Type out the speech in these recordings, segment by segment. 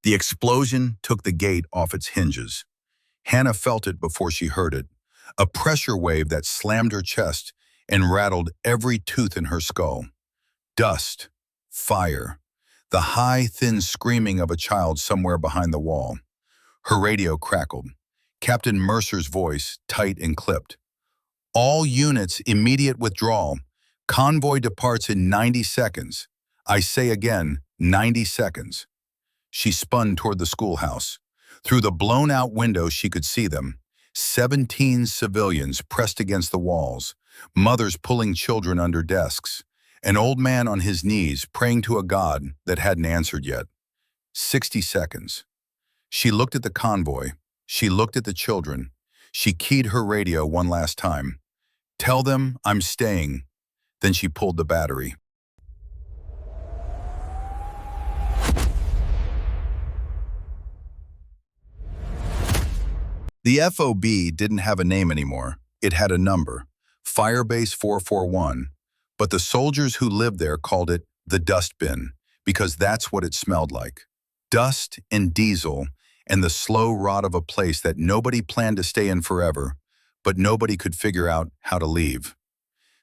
The explosion took the gate off its hinges. Hannah felt it before she heard it, a pressure wave that slammed her chest and rattled every tooth in her skull. Dust, fire, the high, thin screaming of a child somewhere behind the wall. Her radio crackled. Captain Mercer's voice, tight and clipped. All units, immediate withdrawal. Convoy departs in 90 seconds. I say again, 90 seconds. She spun toward the schoolhouse. Through the blown-out window she could see them. 17 civilians pressed against the walls, mothers pulling children under desks, an old man on his knees praying to a God that hadn't answered yet. 60 seconds. She looked at the convoy. She looked at the children. She keyed her radio one last time. Tell them I'm staying. Then she pulled the battery. The FOB didn't have a name anymore. It had a number, Firebase 441, but the soldiers who lived there called it the dust bin because that's what it smelled like. Dust and diesel and the slow rot of a place that nobody planned to stay in forever, but nobody could figure out how to leave.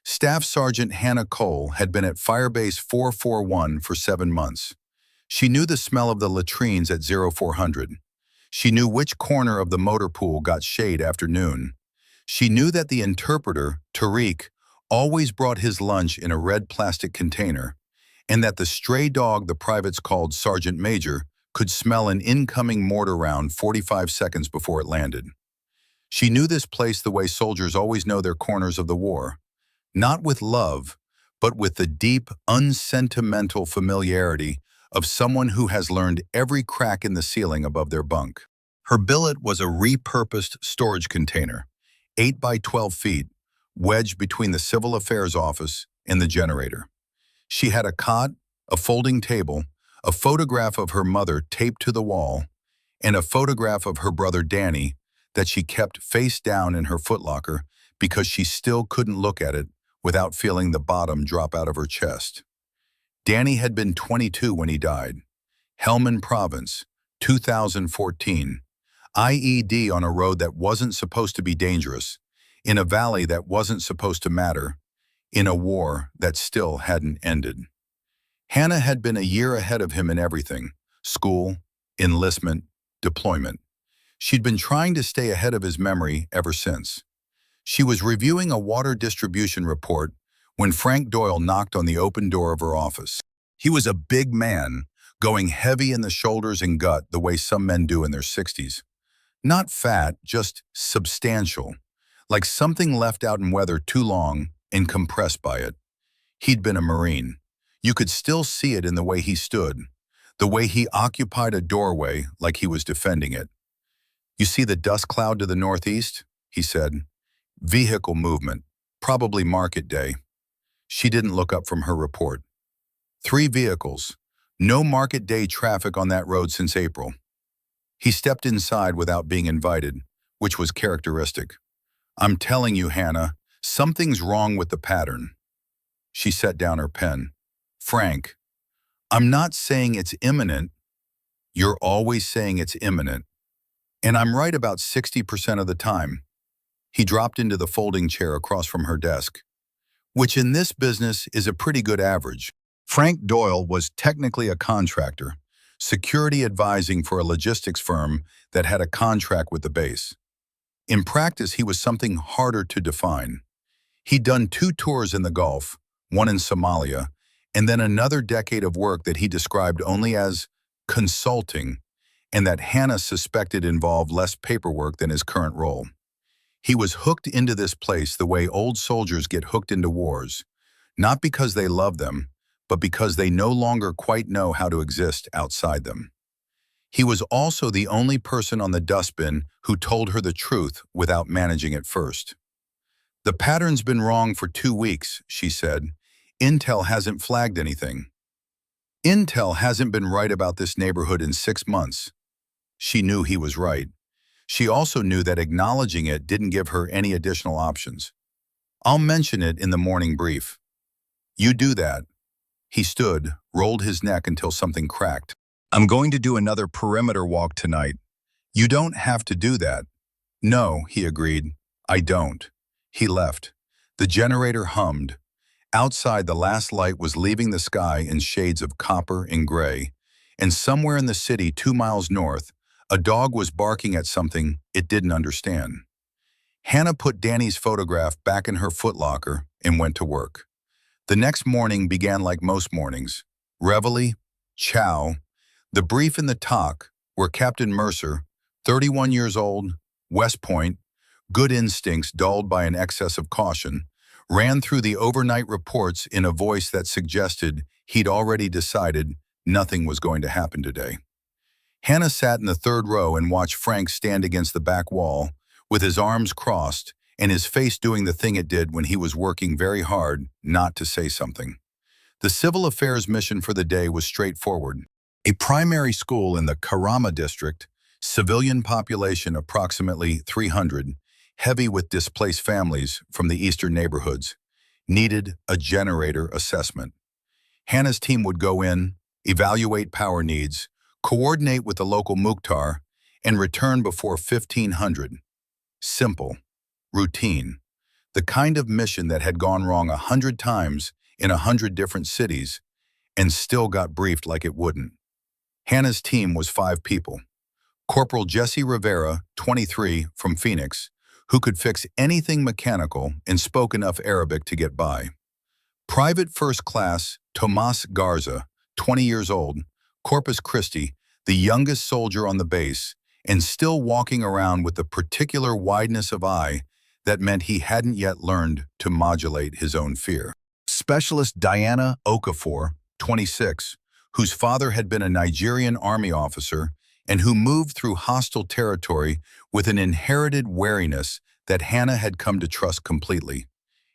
Staff Sergeant Hannah Cole had been at Firebase 441 for 7 months. She knew the smell of the latrines at 0400. She knew which corner of the motor pool got shade after noon. She knew that the interpreter, Tariq, always brought his lunch in a red plastic container, and that the stray dog the privates called Sergeant Major could smell an incoming mortar round 45 seconds before it landed. She knew this place the way soldiers always know their corners of the war, not with love, but with the deep, unsentimental familiarity of someone who has learned every crack in the ceiling above their bunk. Her billet was a repurposed storage container, 8 by 12 feet, wedged between the Civil Affairs office and the generator. She had a cot, a folding table, a photograph of her mother taped to the wall, and a photograph of her brother Danny that she kept face down in her footlocker because she still couldn't look at it without feeling the bottom drop out of her chest. Danny had been 22 when he died. Helmand Province, 2014. IED on a road that wasn't supposed to be dangerous, in a valley that wasn't supposed to matter, in a war that still hadn't ended. Hannah had been a year ahead of him in everything: school, enlistment, deployment. She'd been trying to stay ahead of his memory ever since. She was reviewing a water distribution report when Frank Doyle knocked on the open door of her office. He was a big man, going heavy in the shoulders and gut the way some men do in their 60s. Not fat, just substantial, like something left out in weather too long and compressed by it. He'd been a Marine. You could still see it in the way he stood, the way he occupied a doorway like he was defending it. You see the dust cloud to the northeast? He said. Vehicle movement, probably market day. She didn't look up from her report. 3 vehicles. No market day traffic on that road since April. He stepped inside without being invited, which was characteristic. I'm telling you, Hannah, something's wrong with the pattern. She set down her pen. Frank, I'm not saying it's imminent. You're always saying it's imminent. And I'm right about 60% of the time. He dropped into the folding chair across from her desk, which in this business is a pretty good average. Frank Doyle was technically a contractor, security advising for a logistics firm that had a contract with the base. In practice, he was something harder to define. He'd done 2 tours in the Gulf, one in Somalia, and then another decade of work that he described only as consulting, and that Hannah suspected involved less paperwork than his current role. He was hooked into this place the way old soldiers get hooked into wars, not because they love them, but because they no longer quite know how to exist outside them. He was also the only person on the dustbin who told her the truth without managing it first. The pattern's been wrong for 2 weeks, she said. Intel hasn't flagged anything. Intel hasn't been right about this neighborhood in 6 months. She knew he was right. She also knew that acknowledging it didn't give her any additional options. I'll mention it in the morning brief. You do that. He stood, rolled his neck until something cracked. I'm going to do another perimeter walk tonight. You don't have to do that. No, he agreed. I don't. He left. The generator hummed. Outside, the last light was leaving the sky in shades of copper and gray. And somewhere in the city 2 miles north, a dog was barking at something it didn't understand. Hannah put Danny's photograph back in her footlocker and went to work. The next morning began like most mornings. Reveille, chow, the brief and the talk, where Captain Mercer, 31 years old, West Point, good instincts dulled by an excess of caution, ran through the overnight reports in a voice that suggested he'd already decided nothing was going to happen today. Hannah sat in the third row and watched Frank stand against the back wall, with his arms crossed and his face doing the thing it did when he was working very hard not to say something. The civil affairs mission for the day was straightforward. A primary school in the Karama district, civilian population approximately 300, heavy with displaced families from the eastern neighborhoods, needed a generator assessment. Hannah's team would go in, evaluate power needs, coordinate with the local Mukhtar, and return before 1500. Simple, routine, the kind of mission that had gone wrong 100 times in 100 different cities and still got briefed like it wouldn't. Hannah's team was 5 people. Corporal Jesse Rivera, 23, from Phoenix, who could fix anything mechanical and spoke enough Arabic to get by. Private First Class Tomas Garza, 20 years old, Corpus Christi, the youngest soldier on the base, and still walking around with the particular wideness of eye that meant he hadn't yet learned to modulate his own fear. Specialist Diana Okafor, 26, whose father had been a Nigerian army officer and who moved through hostile territory with an inherited wariness that Hannah had come to trust completely.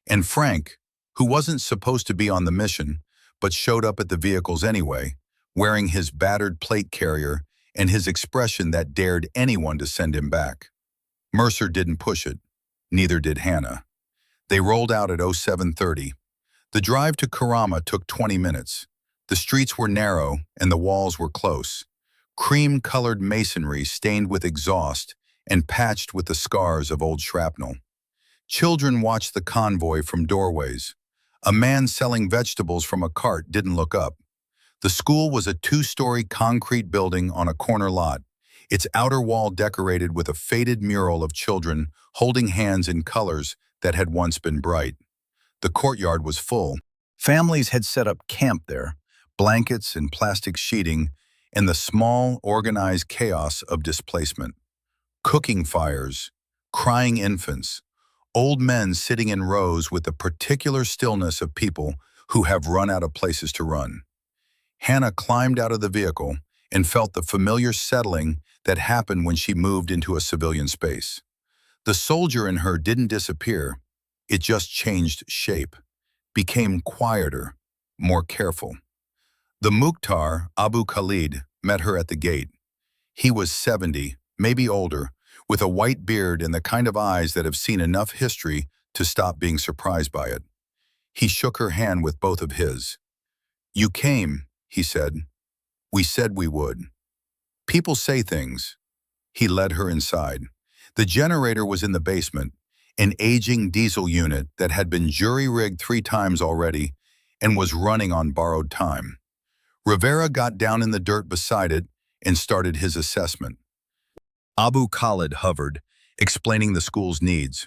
And Frank, who wasn't supposed to be on the mission, but showed up at the vehicles anyway, wearing his battered plate carrier and his expression that dared anyone to send him back. Mercer didn't push it. Neither did Hannah. They rolled out at 0730. The drive to Karama took 20 minutes. The streets were narrow and the walls were close. Cream-colored masonry stained with exhaust and patched with the scars of old shrapnel. Children watched the convoy from doorways. A man selling vegetables from a cart didn't look up. The school was a 2-story concrete building on a corner lot, its outer wall decorated with a faded mural of children holding hands in colors that had once been bright. The courtyard was full. Families had set up camp there, blankets and plastic sheeting, in the small, organized chaos of displacement. Cooking fires, crying infants, old men sitting in rows with the particular stillness of people who have run out of places to run. Hannah climbed out of the vehicle and felt the familiar settling that happened when she moved into a civilian space. The soldier in her didn't disappear, it just changed shape, became quieter, more careful. The Mukhtar, Abu Khalid, met her at the gate. He was 70, maybe older, with a white beard and the kind of eyes that have seen enough history to stop being surprised by it. He shook her hand with both of his. "You came," he said. "We said we would." People say things. He led her inside. The generator was in the basement, an aging diesel unit that had been jury-rigged 3 times already and was running on borrowed time. Rivera got down in the dirt beside it and started his assessment. Abu Khalid hovered, explaining the school's needs.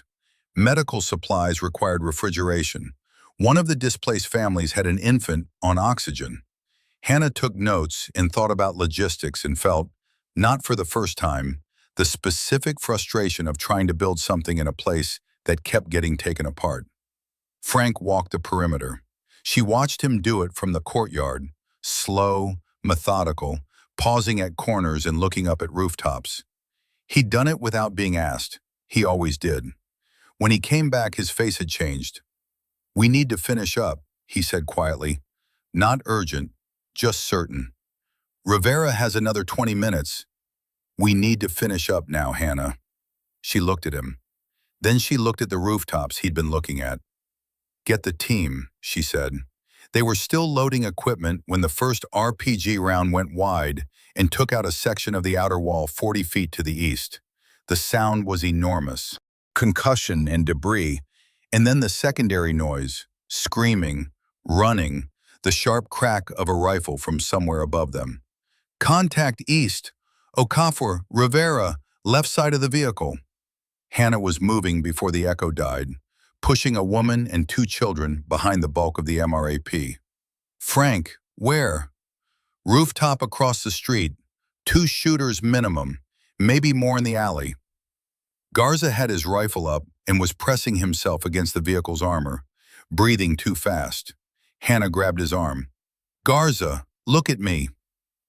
Medical supplies required refrigeration. One of the displaced families had an infant on oxygen. Hannah took notes and thought about logistics and felt, not for the first time, the specific frustration of trying to build something in a place that kept getting taken apart. Frank walked the perimeter. She watched him do it from the courtyard, slow, methodical, pausing at corners and looking up at rooftops. He'd done it without being asked. He always did. When he came back, his face had changed. "We need to finish up," he said quietly. "Not urgent, just certain. Rivera has another 20 minutes. We need to finish up now, Hannah." She looked at him. Then she looked at the rooftops he'd been looking at. "Get the team," she said. They were still loading equipment when the first RPG round went wide and took out a section of the outer wall 40 feet to the east. The sound was enormous. Concussion and debris, and then the secondary noise, screaming, running, the sharp crack of a rifle from somewhere above them. Contact east! Okafor, Rivera, left side of the vehicle. Hannah was moving before the echo died, pushing a woman and 2 children behind the bulk of the MRAP. Frank, where? Rooftop across the street. 2 shooters minimum, maybe more in the alley. Garza had his rifle up and was pressing himself against the vehicle's armor, breathing too fast. Hannah grabbed his arm. Garza, look at me.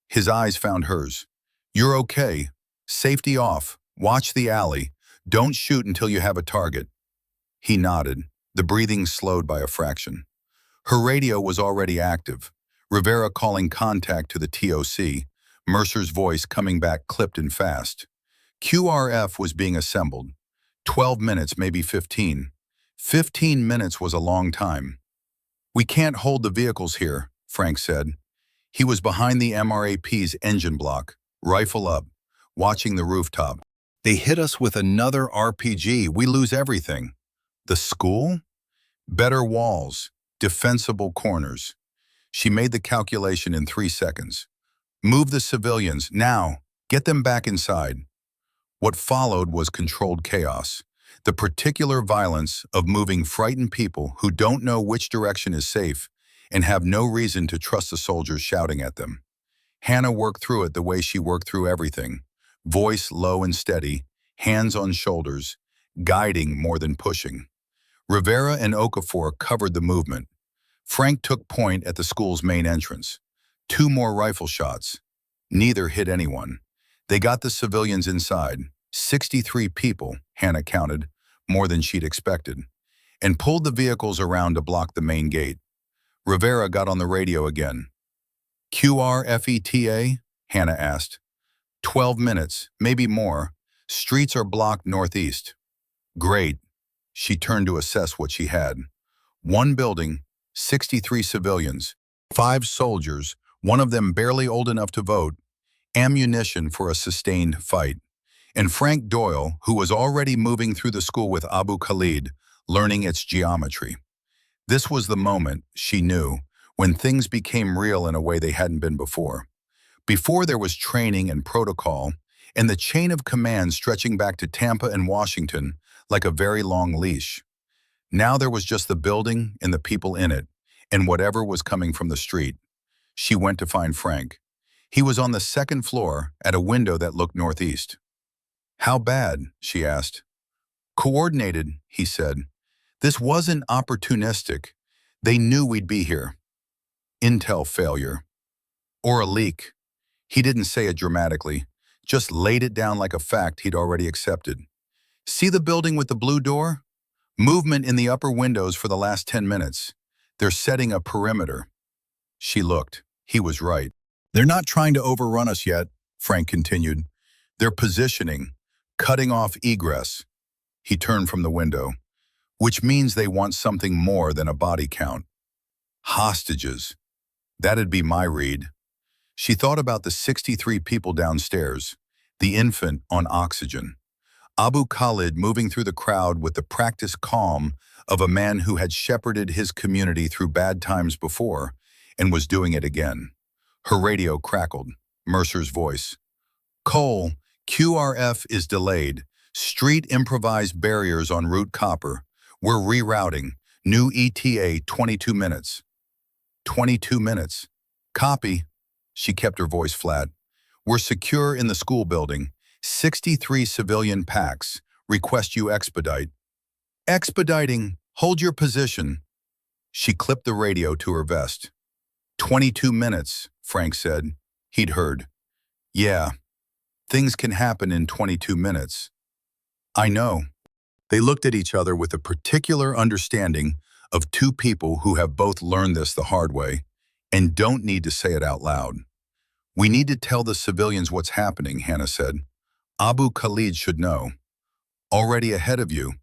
His eyes found hers. You're okay. Safety off. Watch the alley. Don't shoot until you have a target. He nodded, the breathing slowed by a fraction. Her radio was already active, Rivera calling contact to the TOC, Mercer's voice coming back clipped and fast. QRF was being assembled. 12 minutes, maybe 15. 15 minutes was a long time. We can't hold the vehicles here, Frank said. He was behind the MRAP's engine block, rifle up, watching the rooftop. They hit us with another RPG, we lose everything. The school? Better walls, defensible corners. She made the calculation in 3 seconds. Move the civilians, now, get them back inside. What followed was controlled chaos, the particular violence of moving frightened people who don't know which direction is safe and have no reason to trust the soldiers shouting at them. Hannah worked through it the way she worked through everything, voice low and steady, hands on shoulders, guiding more than pushing. Rivera and Okafor covered the movement. Frank took point at the school's main entrance. 2 more rifle shots. Neither hit anyone. They got the civilians inside, 63 people, Hannah counted, more than she'd expected, and pulled the vehicles around to block the main gate. Rivera got on the radio again. QRFETA? Hannah asked. 12 minutes, maybe more. Streets are blocked northeast. Great. She turned to assess what she had. 1 building, 63 civilians, 5 soldiers, one of them barely old enough to vote, ammunition for a sustained fight. And Frank Doyle, who was already moving through the school with Abu Khalid, learning its geometry. This was the moment, she knew, when things became real in a way they hadn't been before. Before there was training and protocol, and the chain of command stretching back to Tampa and Washington like a very long leash. Now there was just the building and the people in it, and whatever was coming from the street. She went to find Frank. He was on the 2nd floor at a window that looked northeast. How bad? She asked. Coordinated, he said. This wasn't opportunistic. They knew we'd be here. Intel failure. Or a leak. He didn't say it dramatically, just laid it down like a fact he'd already accepted. See the building with the blue door? Movement in the upper windows for the last 10 minutes. They're setting a perimeter. She looked. He was right. They're not trying to overrun us yet, Frank continued. They're positioning, cutting off egress. He turned from the window, which means they want something more than a body count. Hostages. That'd be my read. She thought about the 63 people downstairs, the infant on oxygen. Abu Khalid moving through the crowd with the practiced calm of a man who had shepherded his community through bad times before and was doing it again. Her radio crackled, Mercer's voice. Cole, QRF is delayed. Street improvised barriers on Route Copper. We're rerouting. New ETA 22 minutes. 22 minutes. Copy. She kept her voice flat. We're secure in the school building. 63 civilian packs. Request you expedite. Expediting. Hold your position. She clipped the radio to her vest. 22 minutes, Frank said. He'd heard. Yeah. Things can happen in 22 minutes. I know. They looked at each other with a particular understanding of 2 people who have both learned this the hard way and don't need to say it out loud. We need to tell the civilians what's happening, Hannah said. Abu Khalid should know. Already ahead of you.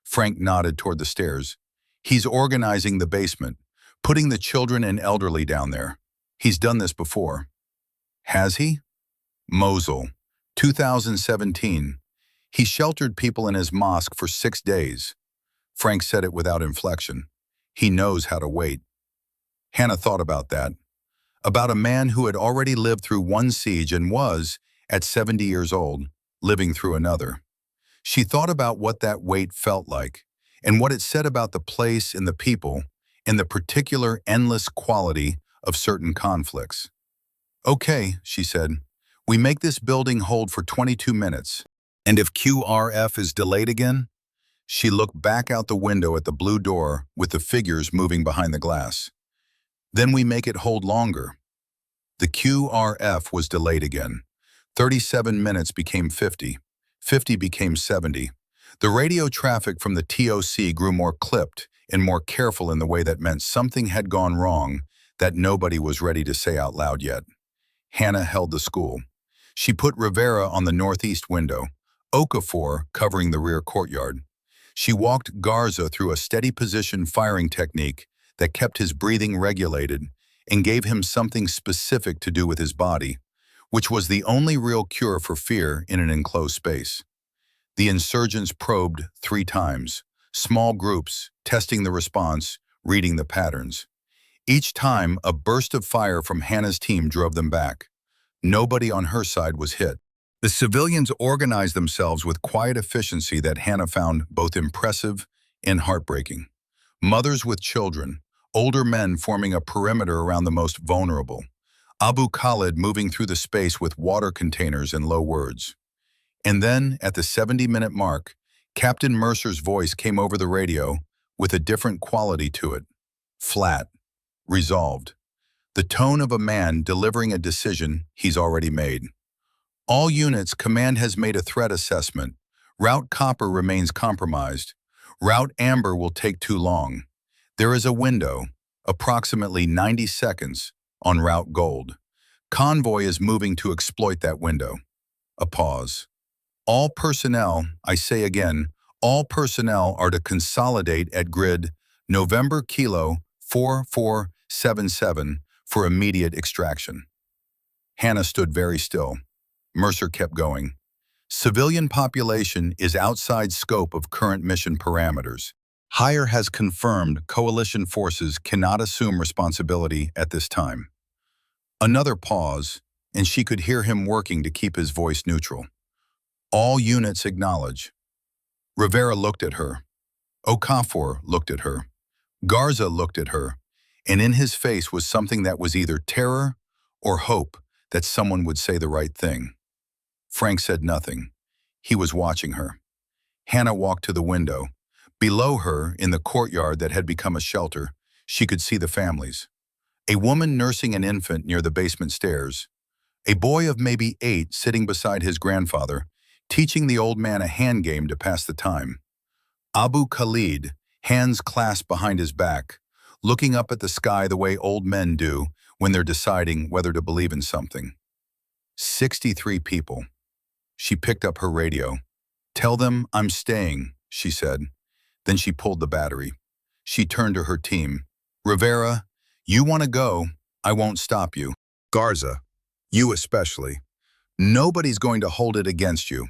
Frank nodded toward the stairs. He's organizing the basement, putting the children and elderly down there. He's done this before. Has he? Mosul, 2017. He sheltered people in his mosque for 6 days. Frank said it without inflection. He knows how to wait. Hannah thought about that. About a man who had already lived through one siege and was, at 70 years old, living through another. She thought about what that wait felt like, and what it said about the place and the people, and the particular endless quality of certain conflicts. "Okay," she said, "we make this building hold for 22 minutes. And if QRF is delayed again?" She looked back out the window at the blue door with the figures moving behind the glass. "Then we make it hold longer." The QRF was delayed again. 37 minutes became 50. 50 became 70. The radio traffic from the TOC grew more clipped and more careful in the way that meant something had gone wrong that nobody was ready to say out loud yet. Hannah held the school. She put Rivera on the northeast window, Okafor covering the rear courtyard. She walked Garza through a steady position firing technique that kept his breathing regulated and gave him something specific to do with his body, which was the only real cure for fear in an enclosed space. The insurgents probed 3 times, small groups, testing the response, reading the patterns. Each time, a burst of fire from Hannah's team drove them back. Nobody on her side was hit. The civilians organized themselves with quiet efficiency that Hannah found both impressive and heartbreaking. Mothers with children, older men forming a perimeter around the most vulnerable. Abu Khalid moving through the space with water containers and low words. And then, at the 70-minute mark, Captain Mercer's voice came over the radio with a different quality to it. Flat. Resolved. The tone of a man delivering a decision he's already made. "All units, command has made a threat assessment. Route Copper remains compromised. Route Amber will take too long. There is a window, approximately 90 seconds, on Route Gold. Convoy is moving to exploit that window." A pause. "All personnel, I say again, all personnel are to consolidate at grid November Kilo 4477 for immediate extraction." Hannah stood very still. Mercer kept going. "Civilian population is outside scope of current mission parameters. Higher has confirmed coalition forces cannot assume responsibility at this time." Another pause, and she could hear him working to keep his voice neutral. "All units acknowledge." Rivera looked at her. Okafor looked at her. Garza looked at her, and in his face was something that was either terror or hope that someone would say the right thing. Frank said nothing. He was watching her. Hannah walked to the window. Below her, in the courtyard that had become a shelter, she could see the families. A woman nursing an infant near the basement stairs. A boy of maybe 8 sitting beside his grandfather, teaching the old man a hand game to pass the time. Abu Khalid, hands clasped behind his back, looking up at the sky the way old men do when they're deciding whether to believe in something. 63 people. She picked up her radio. "Tell them I'm staying," she said. Then she pulled the battery. She turned to her team. "Rivera, you want to go, I won't stop you. Garza, you especially. Nobody's going to hold it against you."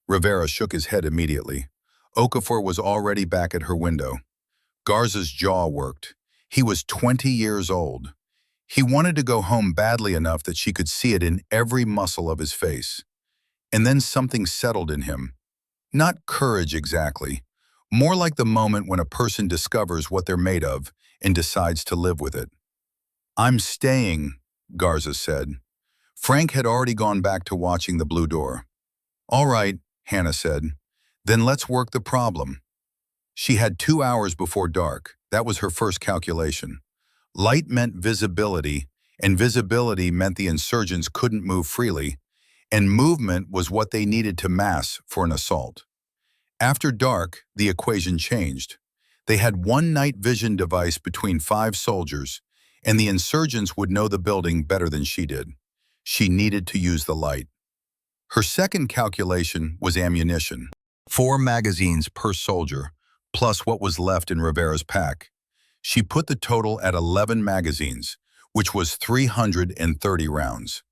Rivera shook his head immediately. Okafor was already back at her window. Garza's jaw worked. He was 20 years old. He wanted to go home badly enough that she could see it in every muscle of his face. And then something settled in him. Not courage exactly, more like the moment when a person discovers what they're made of and decides to live with it. "I'm staying," Garza said. Frank had already gone back to watching the blue door. "All right," Hannah said. "Then let's work the problem." She had 2 hours before dark. That was her first calculation. Light meant visibility, and visibility meant the insurgents couldn't move freely, and movement was what they needed to mass for an assault. After dark, the equation changed. They had one night vision device between 5 soldiers, and the insurgents would know the building better than she did. She needed to use the light. Her second calculation was ammunition. 4 magazines per soldier, plus what was left in Rivera's pack. She put the total at 11 magazines, which was 330 rounds.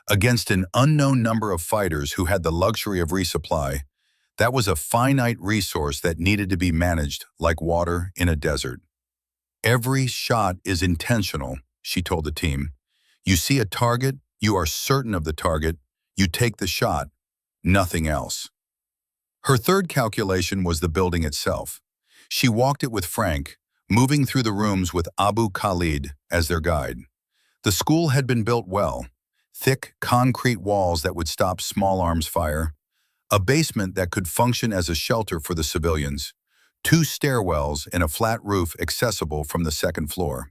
Against an unknown number of fighters who had the luxury of resupply, that was a finite resource that needed to be managed like water in a desert. Every shot is intentional, she told the team. You see a target, you are certain of the target, you take the shot, nothing else. Her third calculation was the building itself. She walked it with Frank, moving through the rooms with Abu Khalid as their guide. The school had been built well, thick concrete walls that would stop small arms fire, a basement that could function as a shelter for the civilians, 2 stairwells and a flat roof accessible from the second floor.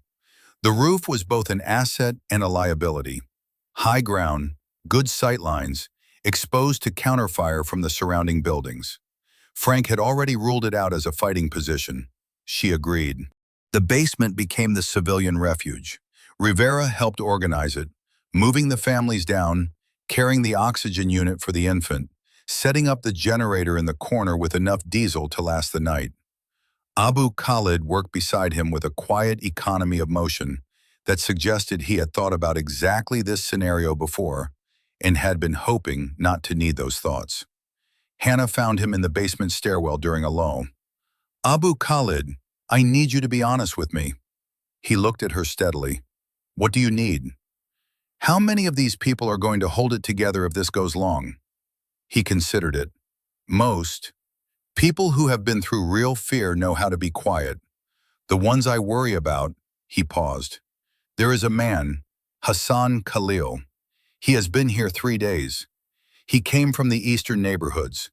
The roof was both an asset and a liability. High ground, good sight lines, exposed to counterfire from the surrounding buildings. Frank had already ruled it out as a fighting position. She agreed. The basement became the civilian refuge. Rivera helped organize it, moving the families down, carrying the oxygen unit for the infant, setting up the generator in the corner with enough diesel to last the night. Abu Khalid worked beside him with a quiet economy of motion that suggested he had thought about exactly this scenario before and had been hoping not to need those thoughts. Hannah found him in the basement stairwell during a lull. Abu Khalid, I need you to be honest with me. He looked at her steadily. What do you need? How many of these people are going to hold it together if this goes long? He considered it. Most. People who have been through real fear know how to be quiet. The ones I worry about, he paused. There is a man, Hassan Khalil. He has been here 3 days. He came from the eastern neighborhoods.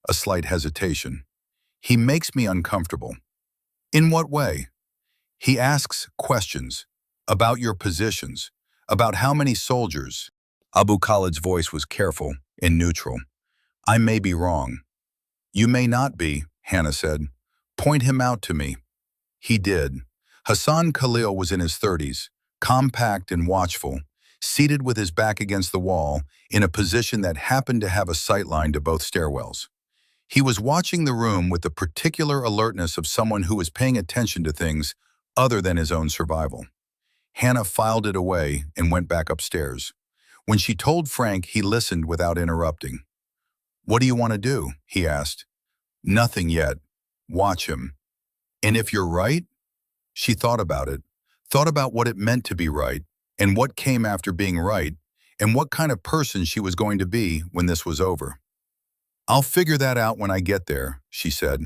A slight hesitation. He makes me uncomfortable. In what way? He asks questions about your positions, about how many soldiers. Abu Khalid's voice was careful and neutral. I may be wrong. You may not be, Hannah said. Point him out to me. He did. Hassan Khalil was in his 30s, compact and watchful, seated with his back against the wall in a position that happened to have a sight line to both stairwells. He was watching the room with the particular alertness of someone who was paying attention to things other than his own survival. Hannah filed it away and went back upstairs. When she told Frank, he listened without interrupting. What do you want to do? He asked. Nothing yet. Watch him. And if you're right? She thought about it, thought about what it meant to be right, and what came after being right, and what kind of person she was going to be when this was over. I'll figure that out when I get there, she said.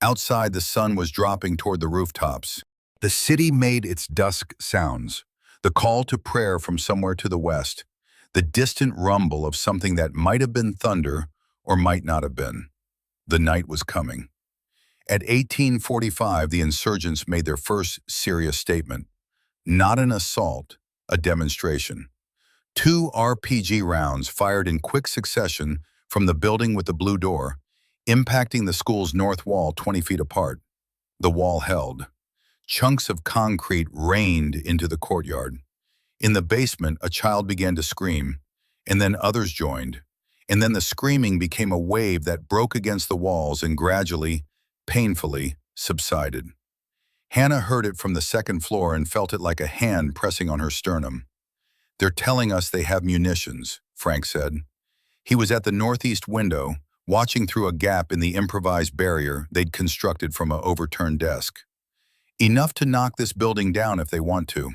Outside, the sun was dropping toward the rooftops. The city made its dusk sounds, the call to prayer from somewhere to the west, the distant rumble of something that might have been thunder or might not have been. The night was coming. At 1845, the insurgents made their first serious statement. Not an assault, a demonstration. 2 RPG rounds fired in quick succession from the building with the blue door, impacting the school's north wall 20 feet apart. The wall held. Chunks of concrete rained into the courtyard. In the basement, a child began to scream, and then others joined. And then the screaming became a wave that broke against the walls and gradually, painfully, subsided. Hannah heard it from the second floor and felt it like a hand pressing on her sternum. They're telling us they have munitions, Frank said. He was at the northeast window, watching through a gap in the improvised barrier they'd constructed from an overturned desk. Enough to knock this building down if they want to.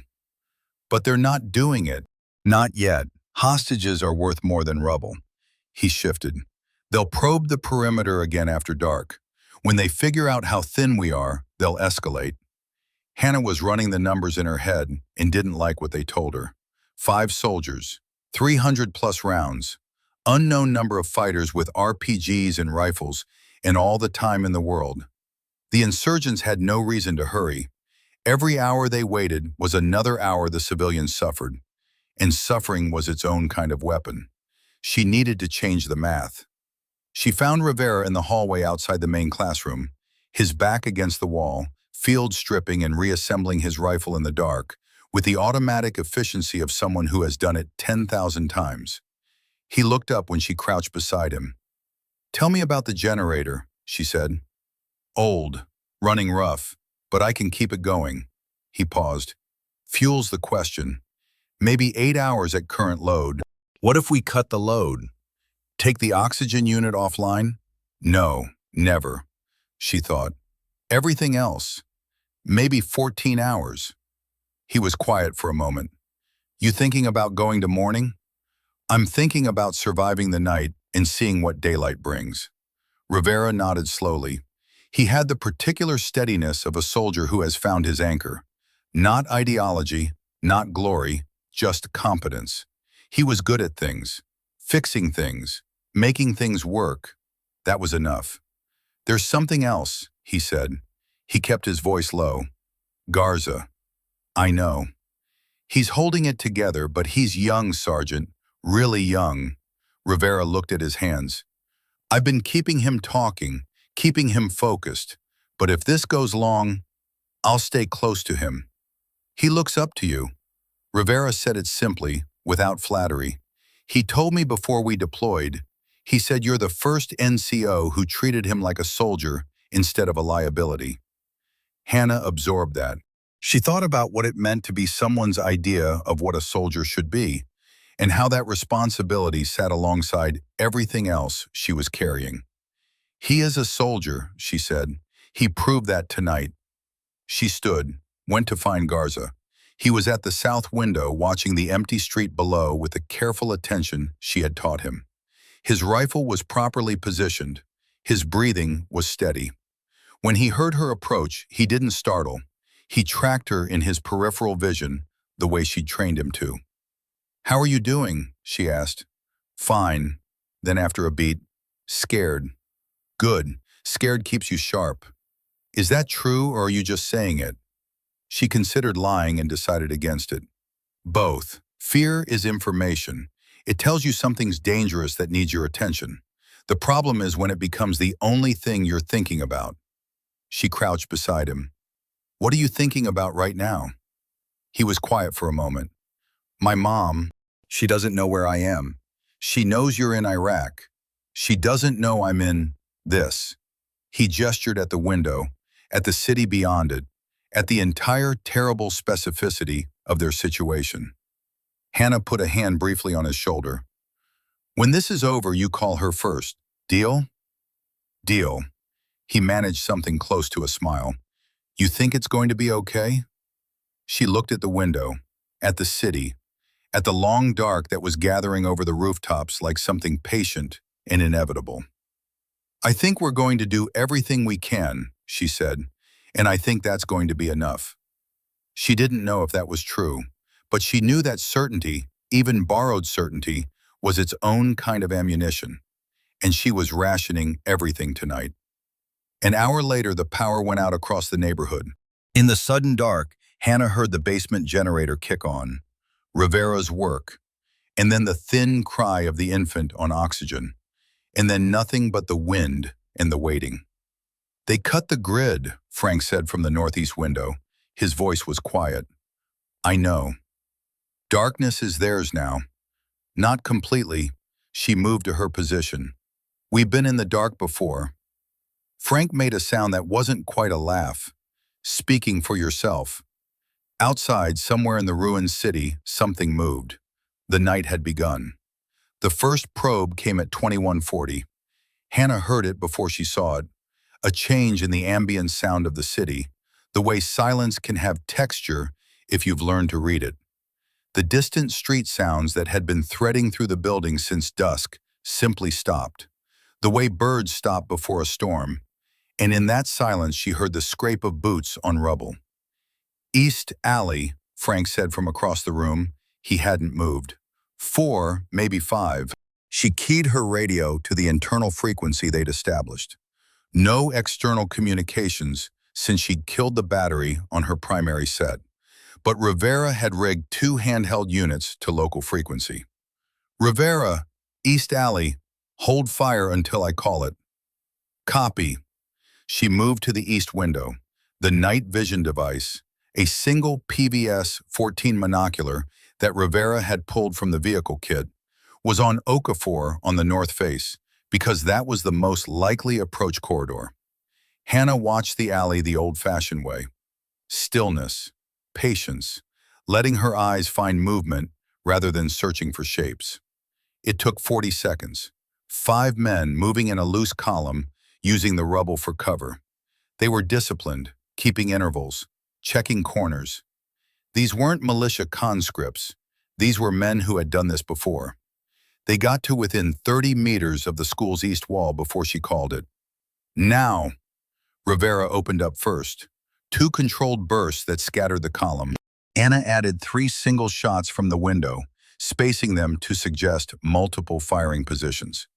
But they're not doing it. Not yet. Hostages are worth more than rubble. He shifted. They'll probe the perimeter again after dark. When they figure out how thin we are, they'll escalate. Hannah was running the numbers in her head and didn't like what they told her. 5 soldiers, 300 plus rounds, unknown number of fighters with RPGs and rifles, and all the time in the world. The insurgents had no reason to hurry. Every hour they waited was another hour the civilians suffered, and suffering was its own kind of weapon. She needed to change the math. She found Rivera in the hallway outside the main classroom, his back against the wall, field stripping and reassembling his rifle in the dark, with the automatic efficiency of someone who has done it 10,000 times. He looked up when she crouched beside him. Tell me about the generator, she said. Old, running rough, but I can keep it going. He paused. Fuels the question. Maybe 8 hours at current load. What if we cut the load? Take the oxygen unit offline? No, never, she thought. Everything else. Maybe 14 hours. He was quiet for a moment. You thinking about going to morning? I'm thinking about surviving the night and seeing what daylight brings. Rivera nodded slowly. He had the particular steadiness of a soldier who has found his anchor. Not ideology, not glory, just competence. He was good at things, fixing things, making things work. That was enough. There's something else, he said. He kept his voice low. Garza. I know. He's holding it together, but he's young, Sergeant. Really young. Rivera looked at his hands. I've been keeping him talking, keeping him focused. But if this goes long, I'll stay close to him. He looks up to you. Rivera said it simply, without flattery. He told me before we deployed. He said you're the first NCO who treated him like a soldier instead of a liability. Hannah absorbed that. She thought about what it meant to be someone's idea of what a soldier should be, and how that responsibility sat alongside everything else she was carrying. He is a soldier, she said. He proved that tonight. She stood, went to find Garza. He was at the south window watching the empty street below with the careful attention she had taught him. His rifle was properly positioned. His breathing was steady. When he heard her approach, he didn't startle. He tracked her in his peripheral vision, the way she'd trained him to. How are you doing? She asked. Fine. Then after a beat, scared. Good. Scared keeps you sharp. Is that true, or are you just saying it? She considered lying and decided against it. Both. Fear is information. It tells you something's dangerous that needs your attention. The problem is when it becomes the only thing you're thinking about. She crouched beside him. What are you thinking about right now? He was quiet for a moment. My mom, she doesn't know where I am. She knows you're in Iraq. She doesn't know I'm in this. He gestured at the window, at the city beyond it, at the entire terrible specificity of their situation. Hannah put a hand briefly on his shoulder. When this is over, you call her first. Deal? Deal. He managed something close to a smile. You think it's going to be okay? She looked at the window, at the city, at the long dark that was gathering over the rooftops like something patient and inevitable. I think we're going to do everything we can, she said, and I think that's going to be enough. She didn't know if that was true, but she knew that certainty, even borrowed certainty, was its own kind of ammunition, and she was rationing everything tonight. An hour later, the power went out across the neighborhood. In the sudden dark, Hannah heard the basement generator kick on, Rivera's work, and then the thin cry of the infant on oxygen, and then nothing but the wind and the waiting. They cut the grid, Frank said from the northeast window. His voice was quiet. I know. Darkness is theirs now. Not completely. She moved to her position. We've been in the dark before. Frank made a sound that wasn't quite a laugh. Speaking for yourself. Outside, somewhere in the ruined city, something moved. The night had begun. The first probe came at 2140. Hannah heard it before she saw it. A change in the ambient sound of the city, the way silence can have texture if you've learned to read it. The distant street sounds that had been threading through the building since dusk simply stopped. The way birds stop before a storm. And in that silence she heard the scrape of boots on rubble. East Alley, Frank said from across the room. He hadn't moved. 4, maybe 5. She keyed her radio to the internal frequency they'd established. No external communications since she'd killed the battery on her primary set. But Rivera had rigged 2 handheld units to local frequency. Rivera, East Alley, hold fire until I call it. Copy. She moved to the east window. The night vision device, a single PVS 14 monocular that Rivera had pulled from the vehicle kit, was on Okafor on the north face because that was the most likely approach corridor. Hannah watched the alley the old-fashioned way. Stillness, patience, letting her eyes find movement rather than searching for shapes. It took 40 seconds. 5 men moving in a loose column, using the rubble for cover. They were disciplined, keeping intervals, checking corners. These weren't militia conscripts. These were men who had done this before. They got to within 30 meters of the school's east wall before she called it. Now! Rivera opened up first. 2 controlled bursts that scattered the column. Anna added 3 single shots from the window, spacing them to suggest multiple firing positions.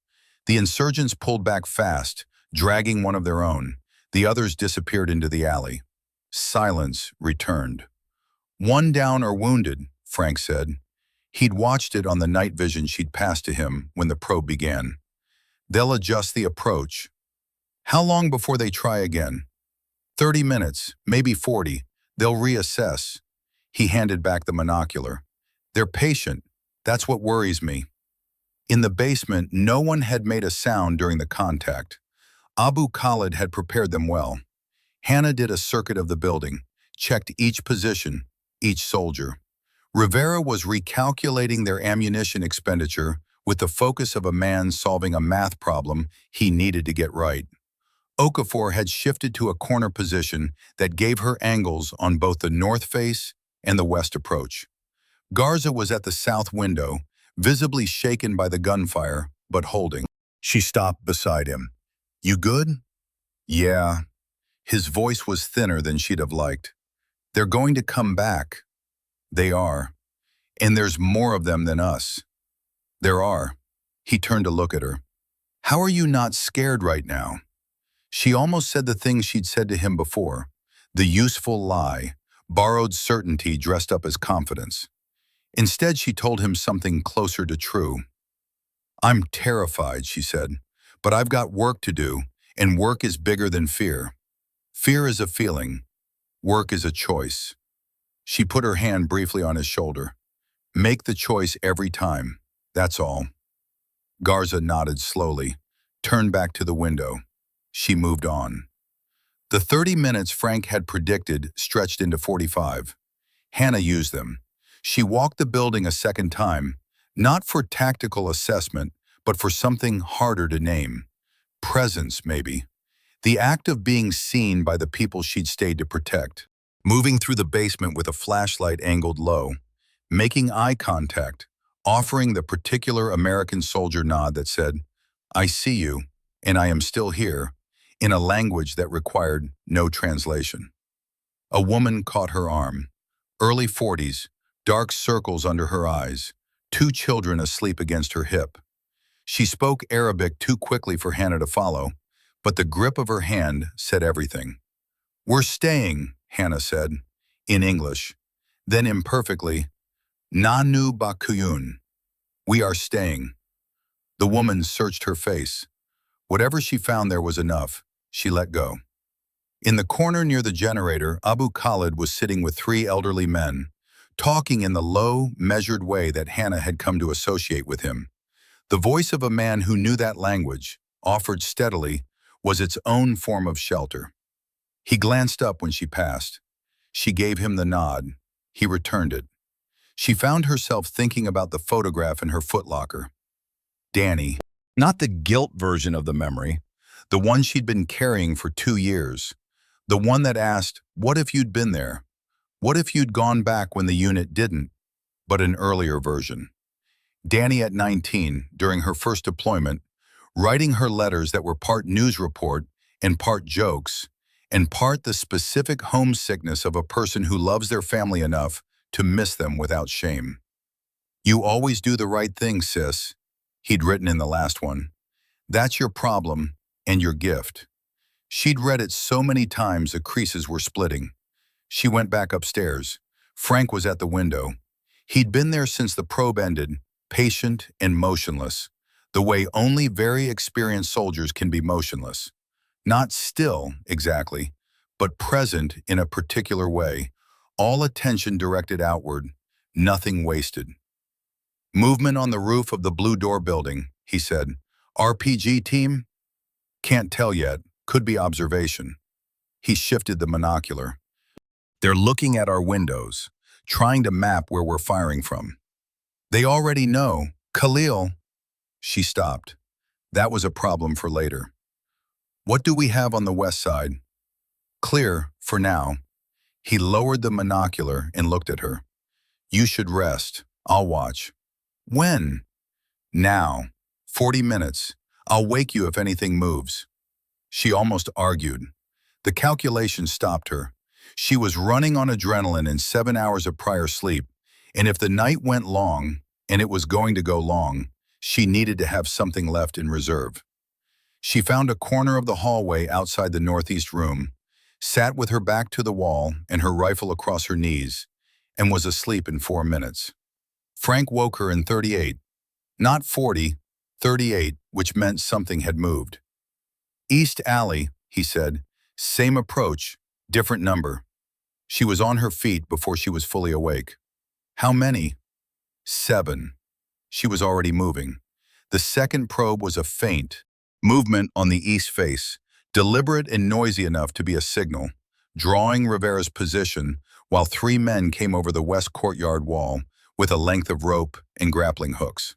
The insurgents pulled back fast, dragging one of their own. The others disappeared into the alley. Silence returned. "One down or wounded," Frank said. He'd watched it on the night vision she'd passed to him when the probe began. "They'll adjust the approach." "How long before they try again?" 30 minutes, maybe 40. They'll reassess." He handed back the monocular. "They're patient. That's what worries me." In the basement, no one had made a sound during the contact. Abu Khalid had prepared them well. Hannah did a circuit of the building, checked each position, each soldier. Rivera was recalculating their ammunition expenditure with the focus of a man solving a math problem he needed to get right. Okafor had shifted to a corner position that gave her angles on both the north face and the west approach. Garza was at the south window, visibly shaken by the gunfire, but holding. She stopped beside him. "You good?" "Yeah." His voice was thinner than she'd have liked. "They're going to come back." "They are. And there's more of them than us." "There are." He turned to look at her. "How are you not scared right now?" She almost said the things she'd said to him before. The useful lie, borrowed certainty dressed up as confidence. Instead, she told him something closer to true. "I'm terrified," she said, "but I've got work to do, and work is bigger than fear. Fear is a feeling. Work is a choice." She put her hand briefly on his shoulder. "Make the choice every time. That's all." Garza nodded slowly, turned back to the window. She moved on. The 30 minutes Frank had predicted stretched into 45. Hannah used them. She walked the building a second time, not for tactical assessment, but for something harder to name. Presence, maybe. The act of being seen by the people she'd stayed to protect. Moving through the basement with a flashlight angled low. Making eye contact, offering the particular American soldier nod that said, "I see you, and I am still here," in a language that required no translation. A woman caught her arm. Early 40s, dark circles under her eyes, 2 children asleep against her hip. She spoke Arabic too quickly for Hannah to follow, but the grip of her hand said everything. "We're staying," Hannah said, in English. Then imperfectly, "Nanu bakuyun." "We are staying." The woman searched her face. Whatever she found there was enough. She let go. In the corner near the generator, Abu Khalid was sitting with 3 elderly men, talking in the low, measured way that Hannah had come to associate with him. The voice of a man who knew that language, offered steadily, was its own form of shelter. He glanced up when she passed. She gave him the nod. He returned it. She found herself thinking about the photograph in her footlocker. Danny. Not the guilt version of the memory, the one she'd been carrying for 2 years. The one that asked, what if you'd been there? What if you'd gone back when the unit didn't? But an earlier version. Danny at 19, during her first deployment, writing her letters that were part news report and part jokes, and part the specific homesickness of a person who loves their family enough to miss them without shame. "You always do the right thing, sis," he'd written in the last one. "That's your problem and your gift." She'd read it so many times the creases were splitting. She went back upstairs. Frank was at the window. He'd been there since the probe ended, patient and motionless, the way only very experienced soldiers can be motionless. Not still, exactly, but present in a particular way, all attention directed outward, nothing wasted. "Movement on the roof of the Blue Door building," he said. "RPG team?" "Can't tell yet. Could be observation." He shifted the monocular. They're looking at our windows, trying to map where we're firing from. They already know. Khalil. She stopped. That was a problem for later. What do we have on the west side? Clear, for now. He lowered the monocular and looked at her. You should rest. I'll watch. When? Now. 40 minutes. I'll wake you if anything moves. She almost argued. The calculation stopped her. She was running on adrenaline and 7 hours of prior sleep, and if the night went long, and it was going to go long, she needed to have something left in reserve. She found a corner of the hallway outside the northeast room, sat with her back to the wall and her rifle across her knees, and was asleep in 4 minutes. Frank woke her in 38. Not 40, 38, which meant something had moved. East Alley, he said. Same approach, different number. She was on her feet before she was fully awake. How many? 7. She was already moving. The second probe was a faint movement on the east face, deliberate and noisy enough to be a signal, drawing Rivera's position while 3 men came over the west courtyard wall with a length of rope and grappling hooks.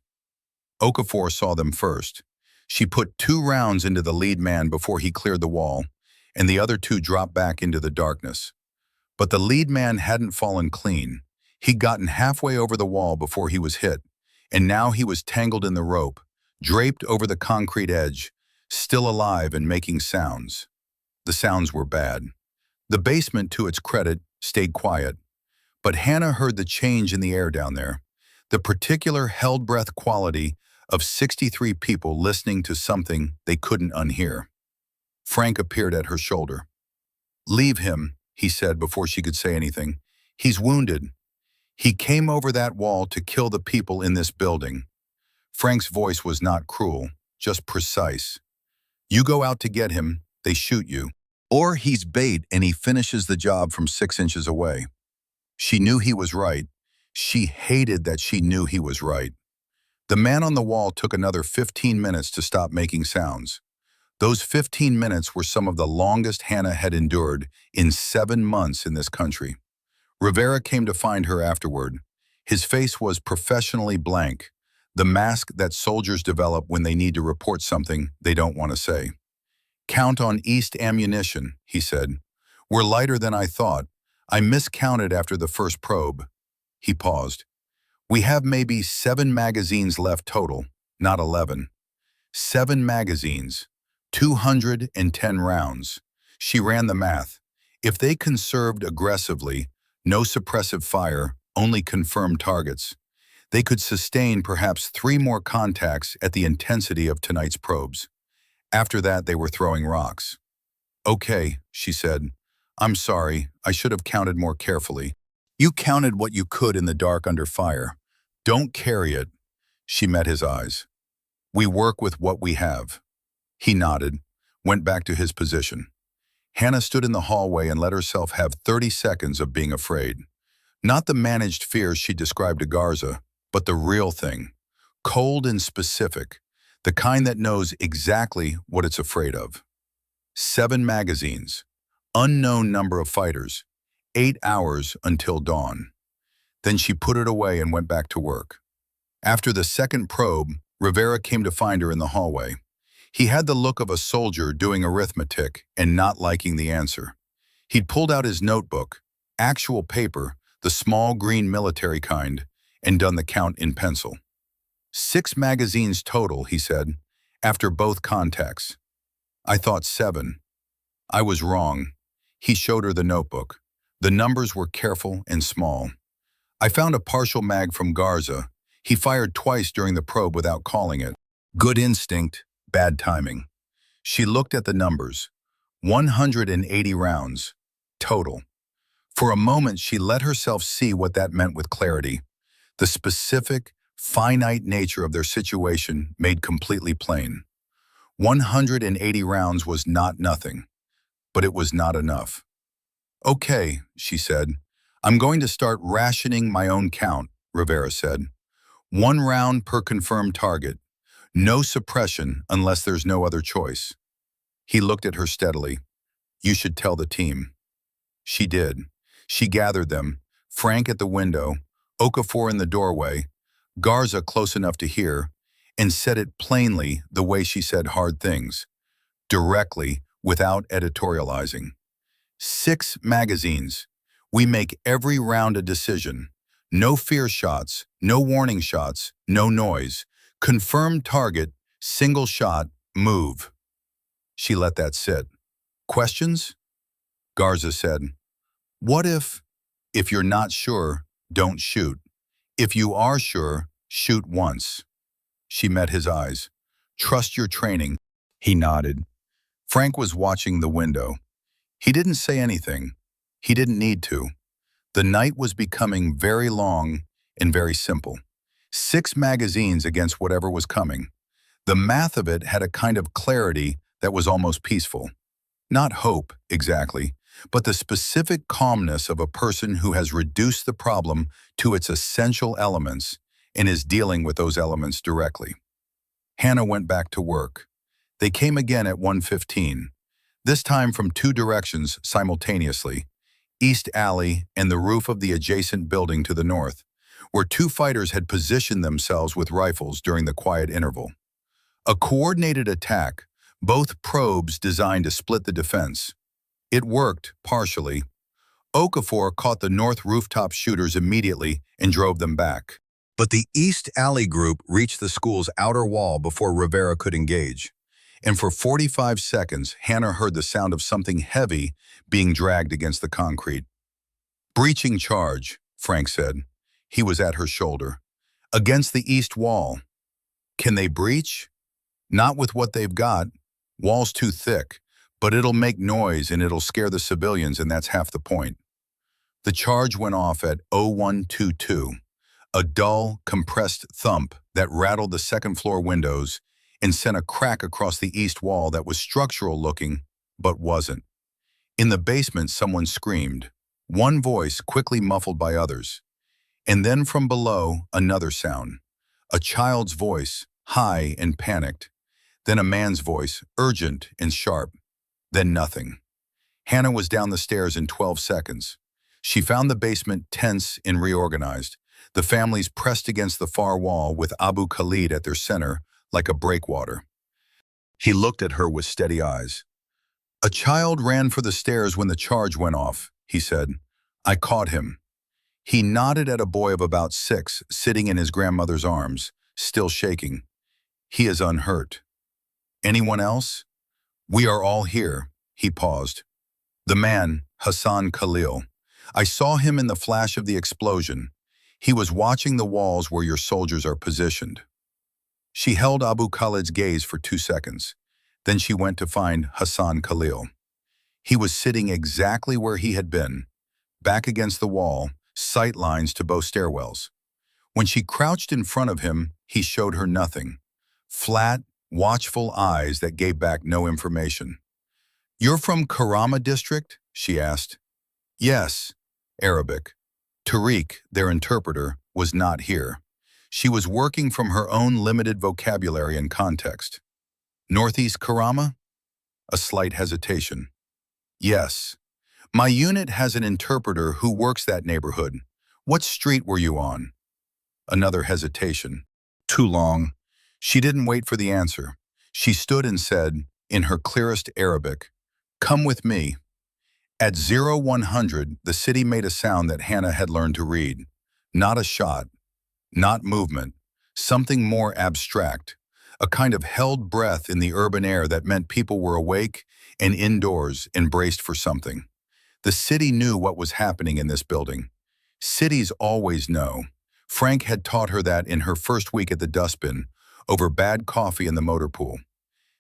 Okafor saw them first. She put 2 rounds into the lead man before he cleared the wall, and the other 2 dropped back into the darkness. But the lead man hadn't fallen clean. He'd gotten halfway over the wall before he was hit, and now he was tangled in the rope, draped over the concrete edge, still alive and making sounds. The sounds were bad. The basement, to its credit, stayed quiet. But Hannah heard the change in the air down there, the particular held-breath quality of 63 people listening to something they couldn't unhear. Frank appeared at her shoulder. Leave him, he said before she could say anything. He's wounded. He came over that wall to kill the people in this building. Frank's voice was not cruel, just precise. You go out to get him, they shoot you. Or he's bait and he finishes the job from 6 inches away. She knew he was right. She hated that she knew he was right. The man on the wall took another 15 minutes to stop making sounds. Those 15 minutes were some of the longest Hannah had endured in 7 months in this country. Rivera came to find her afterward. His face was professionally blank, the mask that soldiers develop when they need to report something they don't want to say. Count on East ammunition, he said. We're lighter than I thought. I miscounted after the first probe. He paused. We have maybe 7 magazines left total, not 11. 7 magazines, 210 rounds. She ran the math. If they conserved aggressively, no suppressive fire, only confirmed targets, they could sustain perhaps 3 more contacts at the intensity of tonight's probes. After that, they were throwing rocks. Okay, she said. I'm sorry, I should have counted more carefully. You counted what you could in the dark under fire. Don't carry it. She met his eyes. We work with what we have. He nodded, went back to his position. Hannah stood in the hallway and let herself have 30 seconds of being afraid. Not the managed fears she described to Garza, but the real thing. Cold and specific, the kind that knows exactly what it's afraid of. 7 magazines, unknown number of fighters, 8 hours until dawn. Then she put it away and went back to work. After the second probe, Rivera came to find her in the hallway. He had the look of a soldier doing arithmetic and not liking the answer. He'd pulled out his notebook, actual paper, the small green military kind, and done the count in pencil. 6 magazines total, he said, after both contacts. I thought 7. I was wrong. He showed her the notebook. The numbers were careful and small. I found a partial mag from Garza. He fired twice during the probe without calling it. Good instinct, bad timing. She looked at the numbers. 180 rounds, total. For a moment, she let herself see what that meant with clarity. The specific, finite nature of their situation made completely plain. 180 rounds was not nothing, but it was not enough. Okay, she said. I'm going to start rationing my own count, Rivera said. 1 round per confirmed target. No suppression unless there's no other choice. He looked at her steadily. You should tell the team. She did. She gathered them, Frank at the window, Okafor in the doorway, Garza close enough to hear, and said it plainly the way she said hard things, directly, without editorializing. 6 magazines. We make every round a decision. No fear shots, no warning shots, no noise. Confirmed target, single shot, move. She let that sit. Questions? Garza said, what if you're not sure, don't shoot. If you are sure, shoot once. She met his eyes. Trust your training. He nodded. Frank was watching the window. He didn't say anything. He didn't need to. The night was becoming very long and very simple. 6 magazines against whatever was coming. The math of it had a kind of clarity that was almost peaceful. Not hope, exactly, but the specific calmness of a person who has reduced the problem to its essential elements and is dealing with those elements directly. Hannah went back to work. They came again at 1:15, this time from 2 directions simultaneously, East Alley and the roof of the adjacent building to the north, where 2 fighters had positioned themselves with rifles during the quiet interval. A coordinated attack, both probes designed to split the defense. It worked, partially. Okafor caught the north rooftop shooters immediately and drove them back. But the East Alley group reached the school's outer wall before Rivera could engage. And for 45 seconds, Hannah heard the sound of something heavy being dragged against the concrete. Breaching charge, Frank said. He was at her shoulder. Against the east wall. Can they breach? Not with what they've got. Wall's too thick. But it'll make noise and it'll scare the civilians, and that's half the point. The charge went off at 0122. A dull, compressed thump that rattled the second-floor windows and sent a crack across the east wall that was structural-looking, but wasn't. In the basement, someone screamed, one voice quickly muffled by others. And then from below, another sound. A child's voice, high and panicked. Then a man's voice, urgent and sharp. Then nothing. Hannah was down the stairs in 12 seconds. She found the basement tense and reorganized. The families pressed against the far wall with Abu Khalid at their center like a breakwater. He looked at her with steady eyes. A child ran for the stairs when the charge went off, he said. I caught him. He nodded at a boy of about 6 sitting in his grandmother's arms, still shaking. He is unhurt. Anyone else? We are all here, he paused. The man, Hassan Khalil. I saw him in the flash of the explosion. He was watching the walls where your soldiers are positioned. She held Abu Khalid's gaze for 2 seconds. Then she went to find Hassan Khalil. He was sitting exactly where he had been, back against the wall, sight lines to both stairwells. When she crouched in front of him, he showed her nothing. Flat, watchful eyes that gave back no information. You're from Karama district? She asked. Yes, Arabic. Tariq, their interpreter, was not here. She was working from her own limited vocabulary and context. Northeast Karama? A slight hesitation. Yes. My unit has an interpreter who works that neighborhood. What street were you on? Another hesitation. Too long. She didn't wait for the answer. She stood and said, in her clearest Arabic, come with me. At 0100, the city made a sound that Hannah had learned to read. Not a shot, not movement, something more abstract, a kind of held breath in the urban air that meant people were awake and indoors and braced for something. The city knew what was happening in this building. Cities always know. Frank had taught her that in her first week at the dustbin, over bad coffee in the motor pool.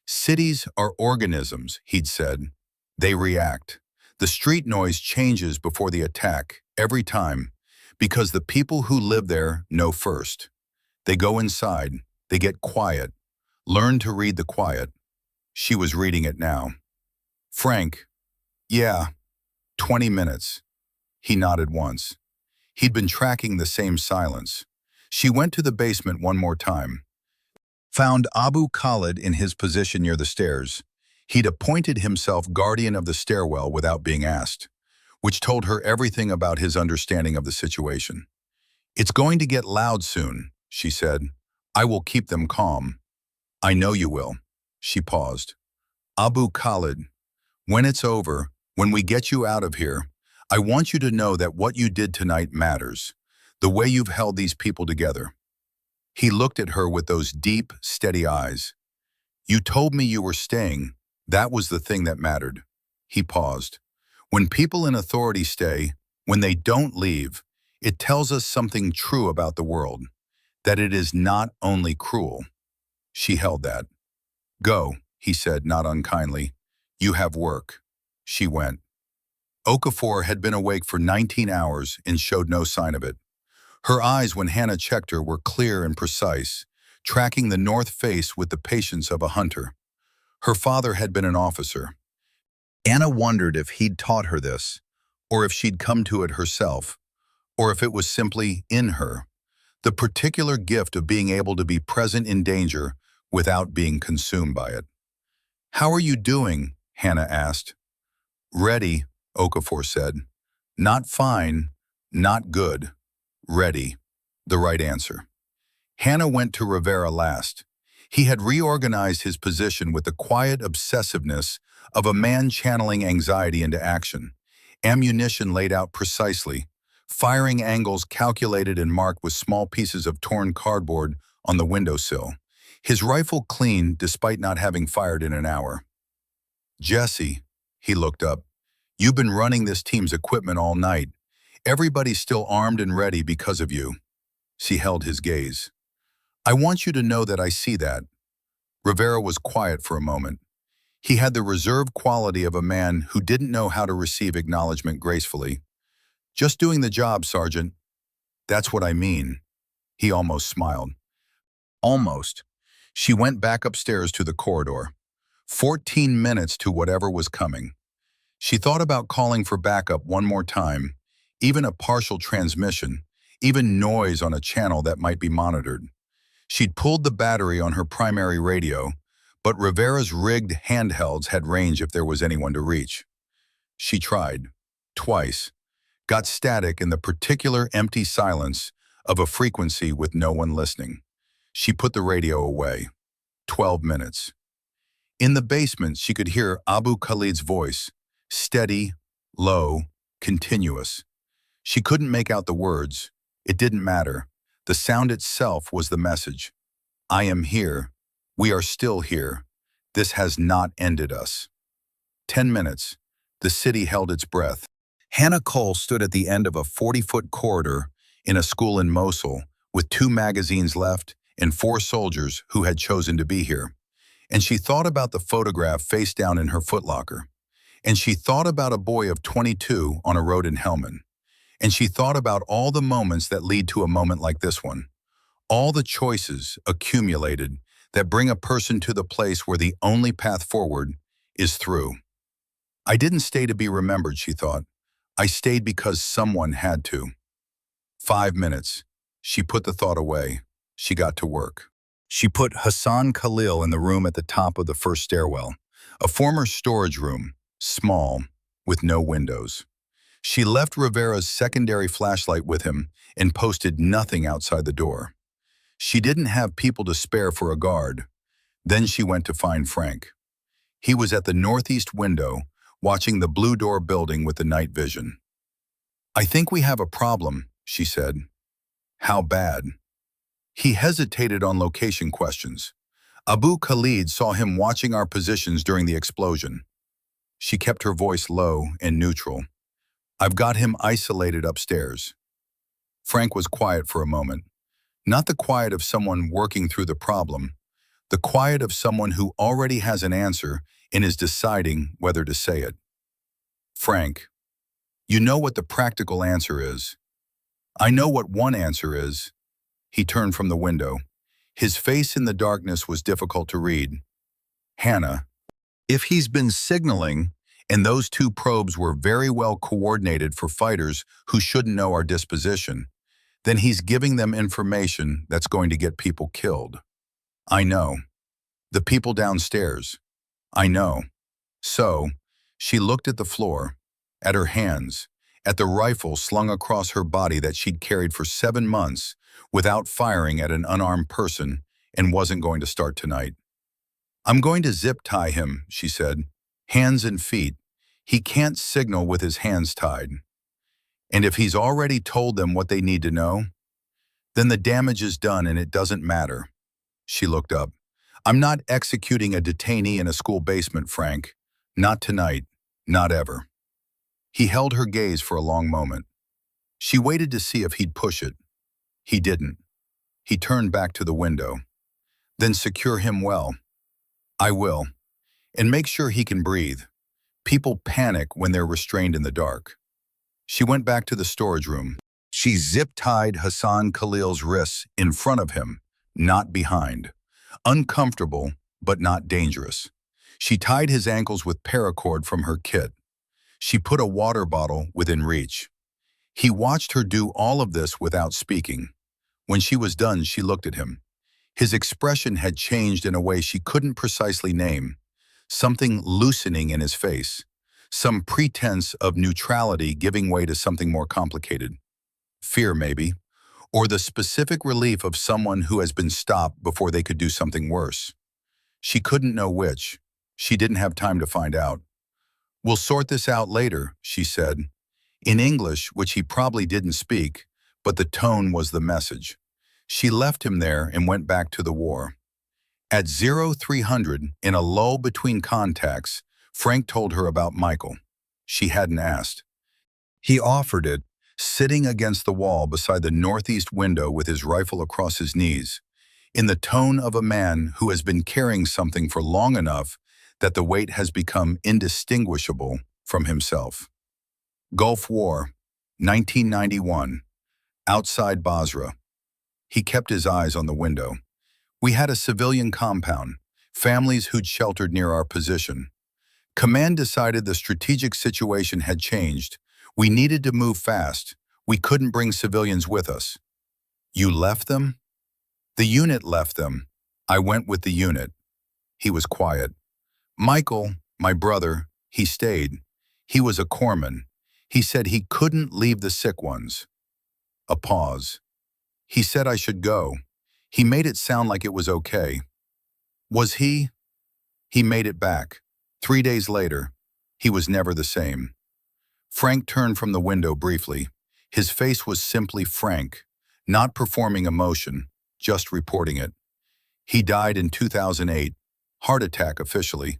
Cities are organisms, he'd said. They react. The street noise changes before the attack, every time, because the people who live there know first. They go inside, they get quiet, learn to read the quiet. She was reading it now. Frank, yeah, 20 minutes. He nodded once. He'd been tracking the same silence. She went to the basement one more time. Found Abu Khalid in his position near the stairs. He'd appointed himself guardian of the stairwell without being asked. which told her everything about his understanding of the situation. "It's going to get loud soon," she said. "I will keep them calm." "I know you will." She paused. "Abu Khalid, when it's over, when we get you out of here, I want you to know that what you did tonight matters. The way you've held these people together." He looked at her with those deep, steady eyes. "You told me you were staying. That was the thing that mattered." He paused. "When people in authority stay, when they don't leave, it tells us something true about the world, that it is not only cruel." She held that. "Go," he said, not unkindly. "You have work." She went. Okafor had been awake for 19 hours and showed no sign of it. Her eyes, when Hannah checked her, were clear and precise, tracking the north face with the patience of a hunter. Her father had been an officer. Anna wondered if he'd taught her this, or if she'd come to it herself, or if it was simply in her, the particular gift of being able to be present in danger without being consumed by it. "How are you doing?" Hannah asked. "Ready," Okafor said. "Not fine, not good. Ready." The right answer. Hannah went to Rivera last. He had reorganized his position with the quiet obsessiveness of a man channeling anxiety into action. Ammunition laid out precisely, firing angles calculated and marked with small pieces of torn cardboard on the windowsill. His rifle clean despite not having fired in an hour. "Jesse," he looked up, "you've been running this team's equipment all night. Everybody's still armed and ready because of you." She held his gaze. "I want you to know that I see that." Rivera was quiet for a moment. He had the reserved quality of a man who didn't know how to receive acknowledgement gracefully. "Just doing the job, Sergeant." "That's what I mean." He almost smiled. Almost. She went back upstairs to the corridor. 14 minutes to whatever was coming. She thought about calling for backup one more time, even a partial transmission, even noise on a channel that might be monitored. She'd pulled the battery on her primary radio, but Rivera's rigged handhelds had range if there was anyone to reach. She tried. Twice. Got static in the particular empty silence of a frequency with no one listening. She put the radio away. 12 minutes. In the basement, she could hear Abu Khalid's voice, steady, low, continuous. She couldn't make out the words. It didn't matter. The sound itself was the message. "I am here. We are still here. This has not ended us." 10 minutes. The city held its breath. Hannah Cole stood at the end of a 40-foot corridor in a school in Mosul with 2 magazines left and 4 soldiers who had chosen to be here. And she thought about the photograph face down in her footlocker. And she thought about a boy of 22 on a road in Helmand. And she thought about all the moments that lead to a moment like this one. All the choices accumulated that bring a person to the place where the only path forward is through. "I didn't stay to be remembered," she thought. "I stayed because someone had to." 5 minutes. She put the thought away. She got to work. She put Hassan Khalil in the room at the top of the first stairwell, a former storage room, small, with no windows. She left Rivera's secondary flashlight with him and posted nothing outside the door. She didn't have people to spare for a guard. Then she went to find Frank. He was at the northeast window, watching the blue door building with the night vision. "I think we have a problem," she said. "How bad?" He hesitated on location questions. "Abu Khalid saw him watching our positions during the explosion." She kept her voice low and neutral. "I've got him isolated upstairs." Frank was quiet for a moment. Not the quiet of someone working through the problem, the quiet of someone who already has an answer and is deciding whether to say it. "Frank, you know what the practical answer is." "I know what one answer is." He turned from the window. His face in the darkness was difficult to read. "Hannah, if he's been signaling, and those 2 probes were very well coordinated for fighters who shouldn't know our disposition, then he's giving them information that's going to get people killed." "I know. The people downstairs." "I know." So, she looked at the floor, at her hands, at the rifle slung across her body that she'd carried for 7 months without firing at an unarmed person and wasn't going to start tonight. "I'm going to zip tie him," she said. "Hands and feet. He can't signal with his hands tied. And if he's already told them what they need to know, then the damage is done and it doesn't matter." She looked up. "I'm not executing a detainee in a school basement, Frank. Not tonight. Not ever." He held her gaze for a long moment. She waited to see if he'd push it. He didn't. He turned back to the window. "Then secure him well." "I will. And make sure he can breathe. People panic when they're restrained in the dark." She went back to the storage room. She zip-tied Hassan Khalil's wrists in front of him, not behind. Uncomfortable, but not dangerous. She tied his ankles with paracord from her kit. She put a water bottle within reach. He watched her do all of this without speaking. When she was done, she looked at him. His expression had changed in a way she couldn't precisely name. Something loosening in his face. Some pretense of neutrality giving way to something more complicated. Fear, maybe. Or the specific relief of someone who has been stopped before they could do something worse. She couldn't know which. She didn't have time to find out. "We'll sort this out later," she said. In English, which he probably didn't speak, but the tone was the message. She left him there and went back to the war. At 0300, in a lull between contacts, Frank told her about Michael. She hadn't asked. He offered it, sitting against the wall beside the northeast window with his rifle across his knees, in the tone of a man who has been carrying something for long enough that the weight has become indistinguishable from himself. Gulf War, 1991, outside Basra. He kept his eyes on the window. We had a civilian compound, families who'd sheltered near our position. Command decided the strategic situation had changed. We needed to move fast. We couldn't bring civilians with us. "You left them?" "The unit left them. I went with the unit." He was quiet. "Michael, my brother, he stayed. He was a corpsman. He said he couldn't leave the sick ones." A pause. "He said I should go. He made it sound like it was okay." "Was he?" "He made it back. 3 days later. He was never the same." Frank turned from the window briefly. His face was simply Frank, not performing emotion, just reporting it. "He died in 2008. Heart attack officially.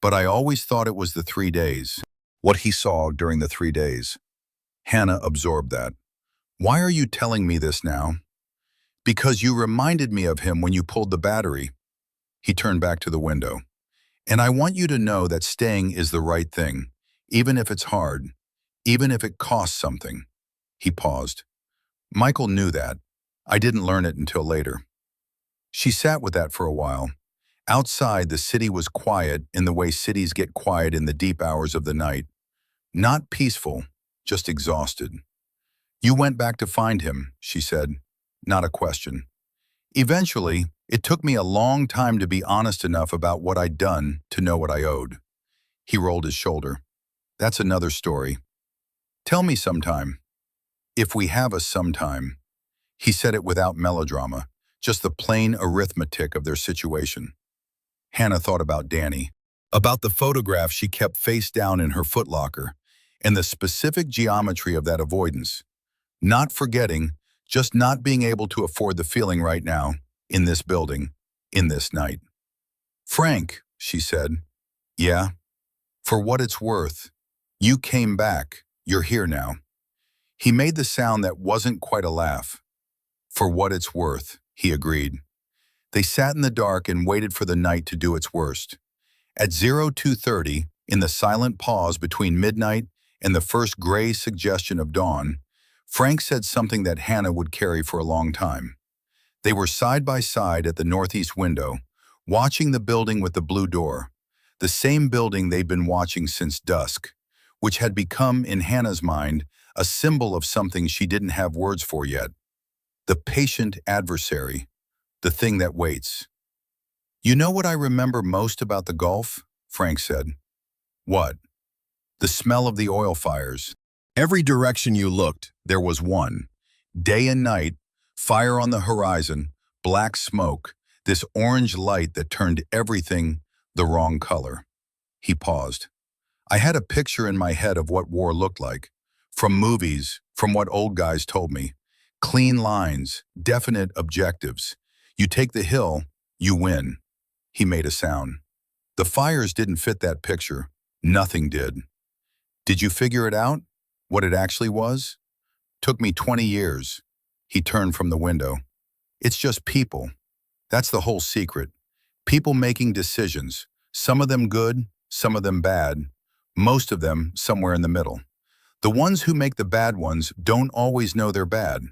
But I always thought it was the 3 days. What he saw during the 3 days." Hannah absorbed that. "Why are you telling me this now?" "Because you reminded me of him when you pulled the battery." He turned back to the window. "And I want you to know that staying is the right thing, even if it's hard, even if it costs something." He paused. "Michael knew that. I didn't learn it until later." She sat with that for a while. Outside, the city was quiet in the way cities get quiet in the deep hours of the night. Not peaceful, just exhausted. "You went back to find him," she said. Not a question. "Eventually, it took me a long time to be honest enough about what I'd done to know what I owed." He rolled his shoulder. "That's another story. Tell me sometime. If we have a sometime." He said it without melodrama, just the plain arithmetic of their situation. Hannah thought about Danny, about the photograph she kept face down in her footlocker, and the specific geometry of that avoidance. Not forgetting, just not being able to afford the feeling right now, in this building, in this night. "Frank," she said. "Yeah? For what it's worth. You came back. You're here now." He made the sound that wasn't quite a laugh. "For what it's worth," he agreed. They sat in the dark and waited for the night to do its worst. At 0230, in the silent pause between midnight and the first gray suggestion of dawn, Frank said something that Hannah would carry for a long time. They were side by side at the northeast window, watching the building with the blue door, the same building they'd been watching since dusk, which had become, in Hannah's mind, a symbol of something she didn't have words for yet. The patient adversary, the thing that waits. "You know what I remember most about the Gulf?" Frank said. "What?" "The smell of the oil fires. Every direction you looked, there was one. Day and night, fire on the horizon, black smoke, this orange light that turned everything the wrong color. He paused. I had a picture in my head of what war looked like. From movies, from what old guys told me. Clean lines, definite objectives. You take the hill, you win. He made a sound. The fires didn't fit that picture. Nothing did. Did you figure it out? What it actually was? Took me 20 years. He turned from the window. It's just people. That's the whole secret. People making decisions. Some of them good, some of them bad. Most of them somewhere in the middle. The ones who make the bad ones don't always know they're bad.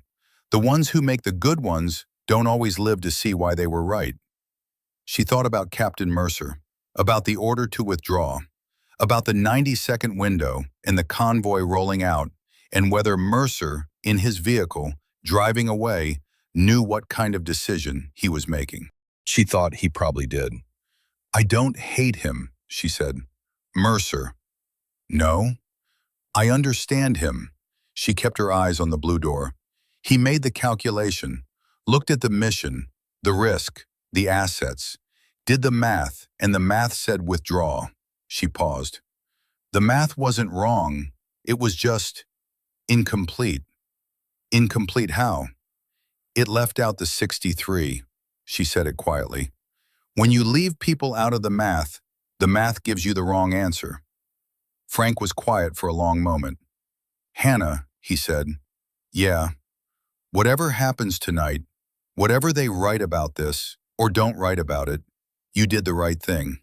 The ones who make the good ones don't always live to see why they were right. She thought about Captain Mercer, about the order to withdraw, about the 90-second window and the convoy rolling out, and whether Mercer, in his vehicle, driving away, knew what kind of decision he was making. She thought he probably did. I don't hate him, she said. Mercer. No. I understand him. She kept her eyes on the blue door. He made the calculation, looked at the mission, the risk, the assets, did the math, and the math said withdraw. She paused. The math wasn't wrong. It was just incomplete. Incomplete how? It left out the 63. She said it quietly. When you leave people out of the math gives you the wrong answer. Frank was quiet for a long moment. Hannah, he said. Yeah. Whatever happens tonight, whatever they write about this, or don't write about it, you did the right thing.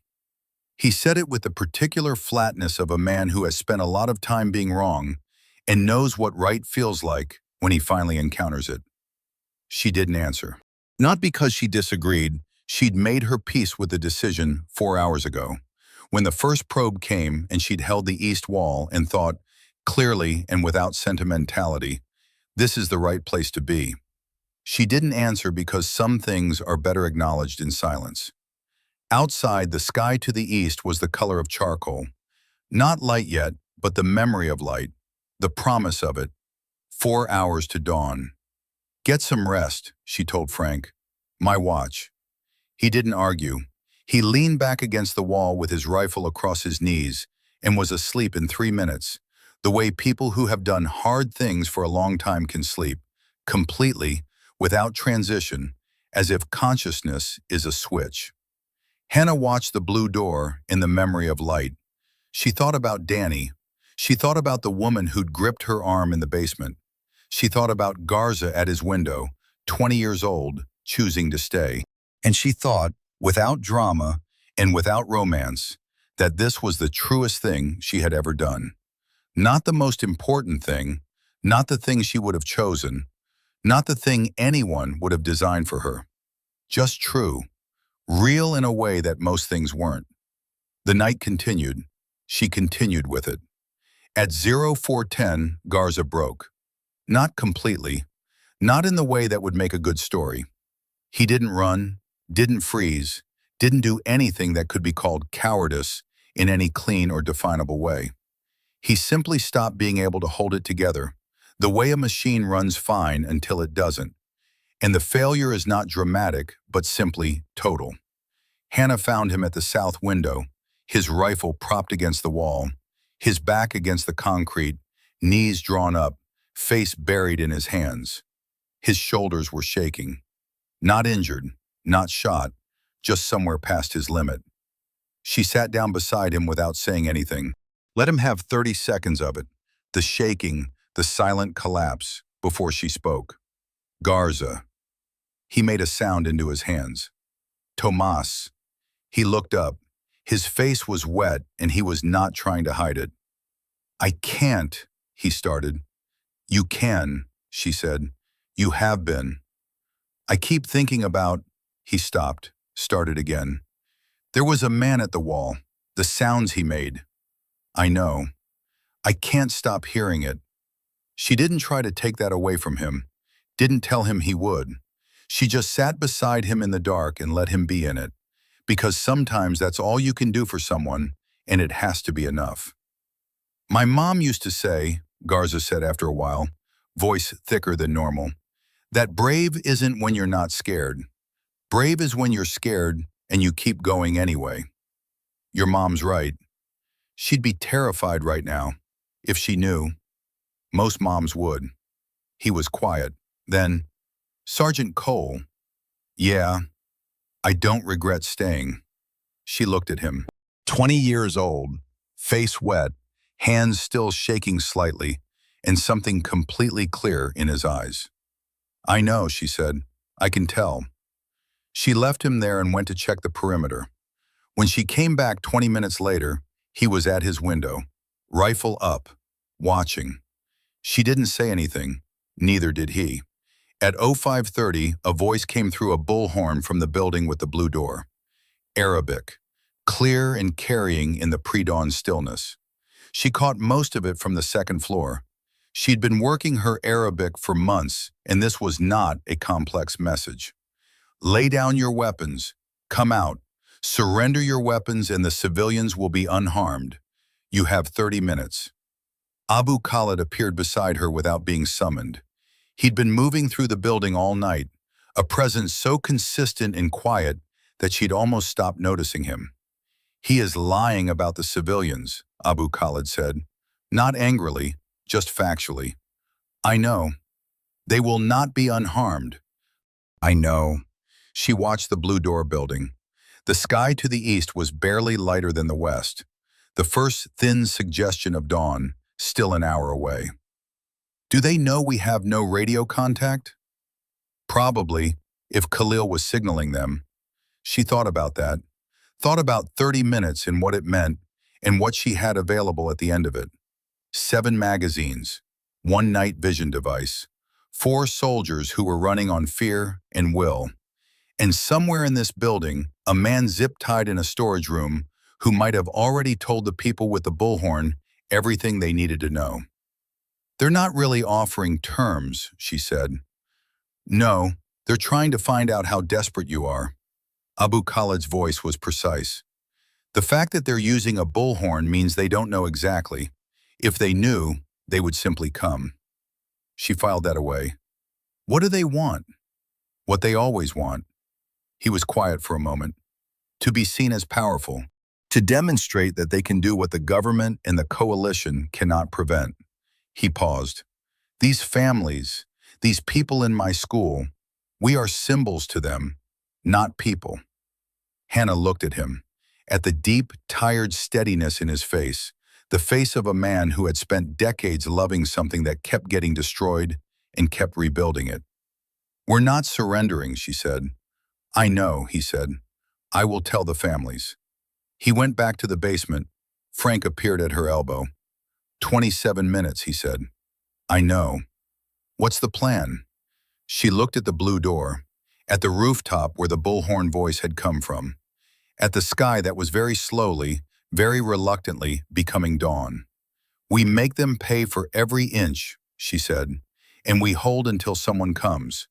He said it with the particular flatness of a man who has spent a lot of time being wrong and knows what right feels like when he finally encounters it. She didn't answer. Not because she disagreed, she'd made her peace with the decision 4 hours ago, when the first probe came and she'd held the east wall and thought, clearly and without sentimentality, this is the right place to be. She didn't answer because some things are better acknowledged in silence. Outside, the sky to the east was the color of charcoal. Not light yet, but the memory of light, the promise of it. 4 hours to dawn. Get some rest, she told Frank. My watch. He didn't argue. He leaned back against the wall with his rifle across his knees and was asleep in 3 minutes, the way people who have done hard things for a long time can sleep, completely, without transition, as if consciousness is a switch. Hannah watched the blue door in the memory of light. She thought about Danny. She thought about the woman who'd gripped her arm in the basement. She thought about Garza at his window, 20 years old, choosing to stay. And she thought, without drama and without romance, that this was the truest thing she had ever done. Not the most important thing, not the thing she would have chosen, not the thing anyone would have designed for her. Just true, real in a way that most things weren't. The night continued. She continued with it. At 04:10, Garza broke. Not completely, not in the way that would make a good story. He didn't run, didn't freeze, didn't do anything that could be called cowardice in any clean or definable way. He simply stopped being able to hold it together, the way a machine runs fine until it doesn't. And the failure is not dramatic, but simply total. Hannah found him at the south window, his rifle propped against the wall, his back against the concrete, knees drawn up, face buried in his hands. His shoulders were shaking. Not injured, not shot, just somewhere past his limit. She sat down beside him without saying anything. Let him have 30 seconds of it, the shaking, the silent collapse, before she spoke. Garza. He made a sound into his hands. Tomas. He looked up. His face was wet and he was not trying to hide it. I can't, he started. You can, she said. You have been. I keep thinking about, he stopped, started again. There was a man at the wall, the sounds he made. I know. I can't stop hearing it. She didn't try to take that away from him, didn't tell him he would. She just sat beside him in the dark and let him be in it, because sometimes that's all you can do for someone, and it has to be enough. My mom used to say, Garza said after a while, voice thicker than normal. That brave isn't when you're not scared. Brave is when you're scared and you keep going anyway. Your mom's right. She'd be terrified right now, if she knew. Most moms would. He was quiet. Then, Sergeant Cole. Yeah, I don't regret staying. She looked at him. 20 years old, face wet, hands still shaking slightly, and something completely clear in his eyes. I know, she said. I can tell. She left him there and went to check the perimeter. When she came back 20 minutes later, he was at his window, rifle up, watching. She didn't say anything, neither did he. At 05:30, a voice came through a bullhorn from the building with the blue door. Arabic, clear and carrying in the pre-dawn stillness. She caught most of it from the second floor. She'd been working her Arabic for months, and this was not a complex message. Lay down your weapons. Come out. Surrender your weapons and the civilians will be unharmed. You have 30 minutes. Abu Khalid appeared beside her without being summoned. He'd been moving through the building all night, a presence so consistent and quiet that she'd almost stopped noticing him. He is lying about the civilians, Abu Khalid said. Not angrily, just factually. I know. They will not be unharmed. I know. She watched the blue door building. The sky to the east was barely lighter than the west. The first thin suggestion of dawn, still an hour away. Do they know we have no radio contact? Probably, if Khalil was signaling them. She thought about that. Thought about 30 minutes and what it meant and what she had available at the end of it. 7 magazines, 1 night vision device, 4 soldiers who were running on fear and will. And somewhere in this building, a man zip-tied in a storage room who might have already told the people with the bullhorn everything they needed to know. They're not really offering terms, she said. No, they're trying to find out how desperate you are. Abu Khalid's voice was precise. The fact that they're using a bullhorn means they don't know exactly. If they knew, they would simply come. She filed that away. What do they want? What they always want. He was quiet for a moment. To be seen as powerful. To demonstrate that they can do what the government and the coalition cannot prevent. He paused. These families, these people in my school, we are symbols to them, not people. Hannah looked at him, at the deep, tired steadiness in his face, the face of a man who had spent decades loving something that kept getting destroyed and kept rebuilding it. We're not surrendering, she said. I know, he said. I will tell the families. He went back to the basement. Frank appeared at her elbow. 27 minutes, he said. I know. What's the plan? She looked at the blue door, at the rooftop where the bullhorn voice had come from, at the sky that was very slowly, very reluctantly becoming dawn. We make them pay for every inch, she said, and we hold until someone comes.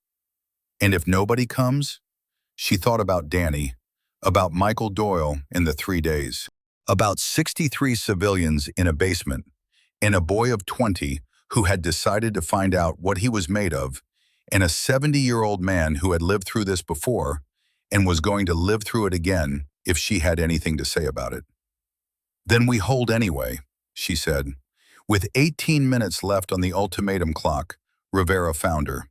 And if nobody comes? She thought about Danny, about Michael Doyle in the 3 days, about 63 civilians in a basement, and a boy of 20 who had decided to find out what he was made of, and a 70-year-old man who had lived through this before and was going to live through it again if she had anything to say about it. Then we hold anyway, she said. With 18 minutes left on the ultimatum clock, Rivera found her.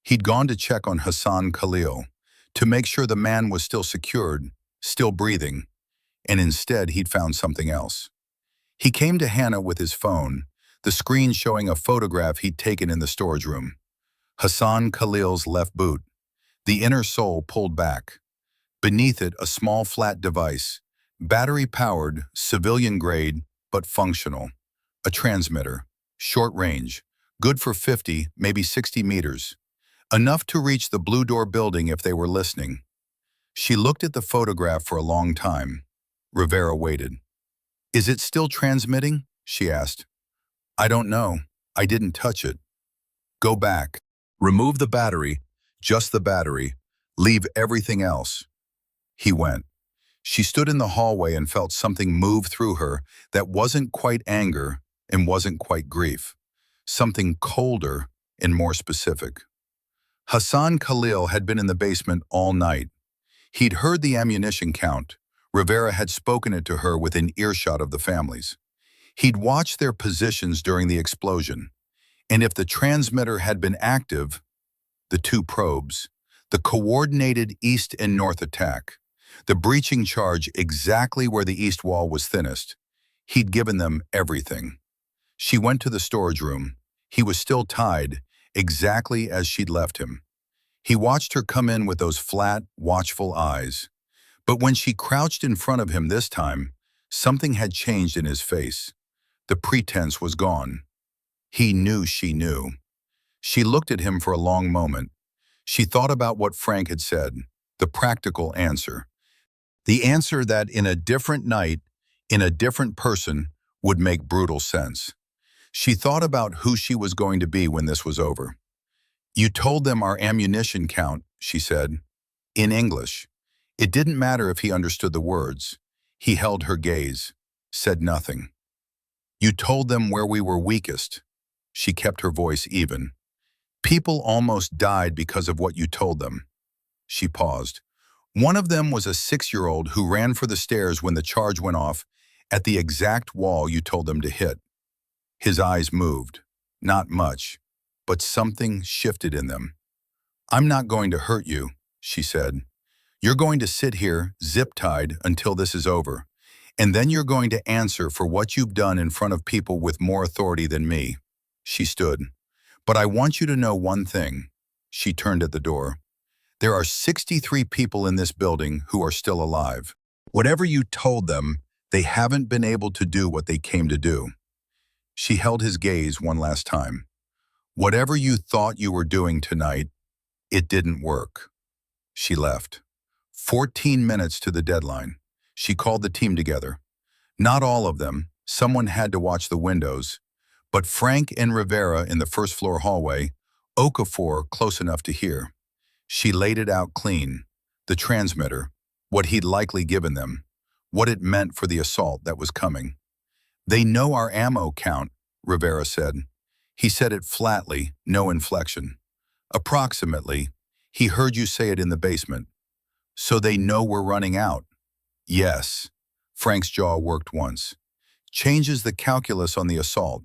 He'd gone to check on Hassan Khalil, to make sure the man was still secured, still breathing, and instead he'd found something else. He came to Hannah with his phone, the screen showing a photograph he'd taken in the storage room. Hassan Khalil's left boot, the inner sole pulled back. Beneath it, a small flat device, battery-powered, civilian-grade, but functional. A transmitter, short range, good for 50, maybe 60 meters. Enough to reach the Blue Door building if they were listening. She looked at the photograph for a long time. Rivera waited. Is it still transmitting? She asked. I don't know. I didn't touch it. Go back. Remove the battery, just the battery. Leave everything else. He went. She stood in the hallway and felt something move through her that wasn't quite anger and wasn't quite grief. something colder and more specific. Hassan Khalil had been in the basement all night. He'd heard the ammunition count. Rivera had spoken it to her within earshot of the families. He'd watched their positions during the explosion, and if the transmitter had been active, the two probes, the coordinated east and north attack, the breaching charge exactly where the east wall was thinnest, he'd given them everything. She went to the storage room. He was still tied, exactly as she'd left him. He watched her come in with those flat, watchful eyes. But when she crouched in front of him this time, something had changed in his face. The pretense was gone. He knew she knew. She looked at him for a long moment. She thought about what Frank had said, the practical answer. The answer that in a different night, in a different person, would make brutal sense. She thought about who she was going to be when this was over. "You told them our ammunition count," she said, in English. It didn't matter if he understood the words. He held her gaze, said nothing. "You told them where we were weakest." She kept her voice even. "People almost died because of what you told them." She paused. "One of them was a 6-year-old who ran for the stairs when the charge went off at the exact wall you told them to hit." His eyes moved. Not much, but something shifted in them. "I'm not going to hurt you," she said. "You're going to sit here, zip-tied, until this is over, and then you're going to answer for what you've done in front of people with more authority than me." She stood. "But I want you to know one thing." She turned at the door. "There are 63 people in this building who are still alive. Whatever you told them, they haven't been able to do what they came to do." She held his gaze one last time. "Whatever you thought you were doing tonight, it didn't work." She left. 14 minutes to the deadline. She called the team together. Not all of them. Someone had to watch the windows. But Frank and Rivera in the first-floor hallway, Okafor close enough to hear. She laid it out clean. The transmitter, what he'd likely given them, what it meant for the assault that was coming. "They know our ammo count," Rivera said. He said it flatly, no inflection. "Approximately. He heard you say it in the basement." "So they know we're running out?" "Yes." Frank's jaw worked once. "Changes the calculus on the assault.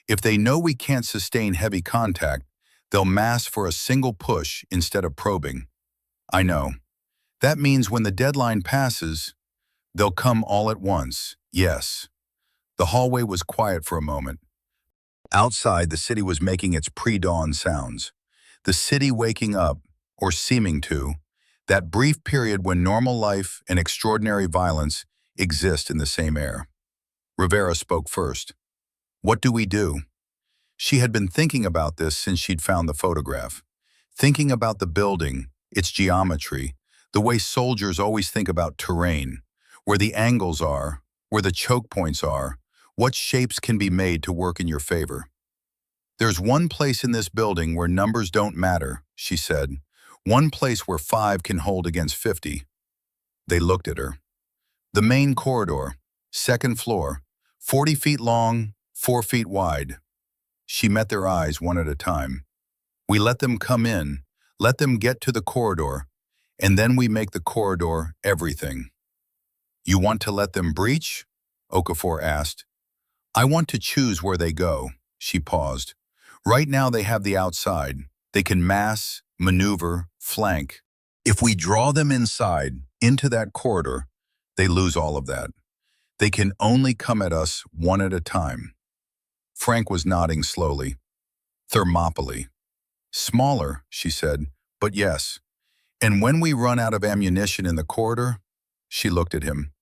If they know we can't sustain heavy contact, they'll mass for a single push instead of probing." "I know. That means when the deadline passes, they'll come all at once." "Yes." The hallway was quiet for a moment. Outside, the city was making its pre-dawn sounds. The city waking up, or seeming to, that brief period when normal life and extraordinary violence exist in the same air. Rivera spoke first. "What do we do?" She had been thinking about this since she'd found the photograph. Thinking about the building, its geometry, the way soldiers always think about terrain, where the angles are, where the choke points are, what shapes can be made to work in your favor. "There's one place in this building where numbers don't matter," she said. "One place where 5 can hold against 50. They looked at her. "The main corridor, 2nd floor, 40 feet long, 4 feet wide." She met their eyes one at a time. "We let them come in, let them get to the corridor, and then we make the corridor everything." "You want to let them breach?" Okafor asked. "I want to choose where they go." She paused. "Right now they have the outside. They can mass, maneuver, flank. If we draw them inside, into that corridor, they lose all of that. They can only come at us one at a time." Frank was nodding slowly. "Thermopylae." "Smaller," she said, "but yes. And when we run out of ammunition in the corridor," she looked at him.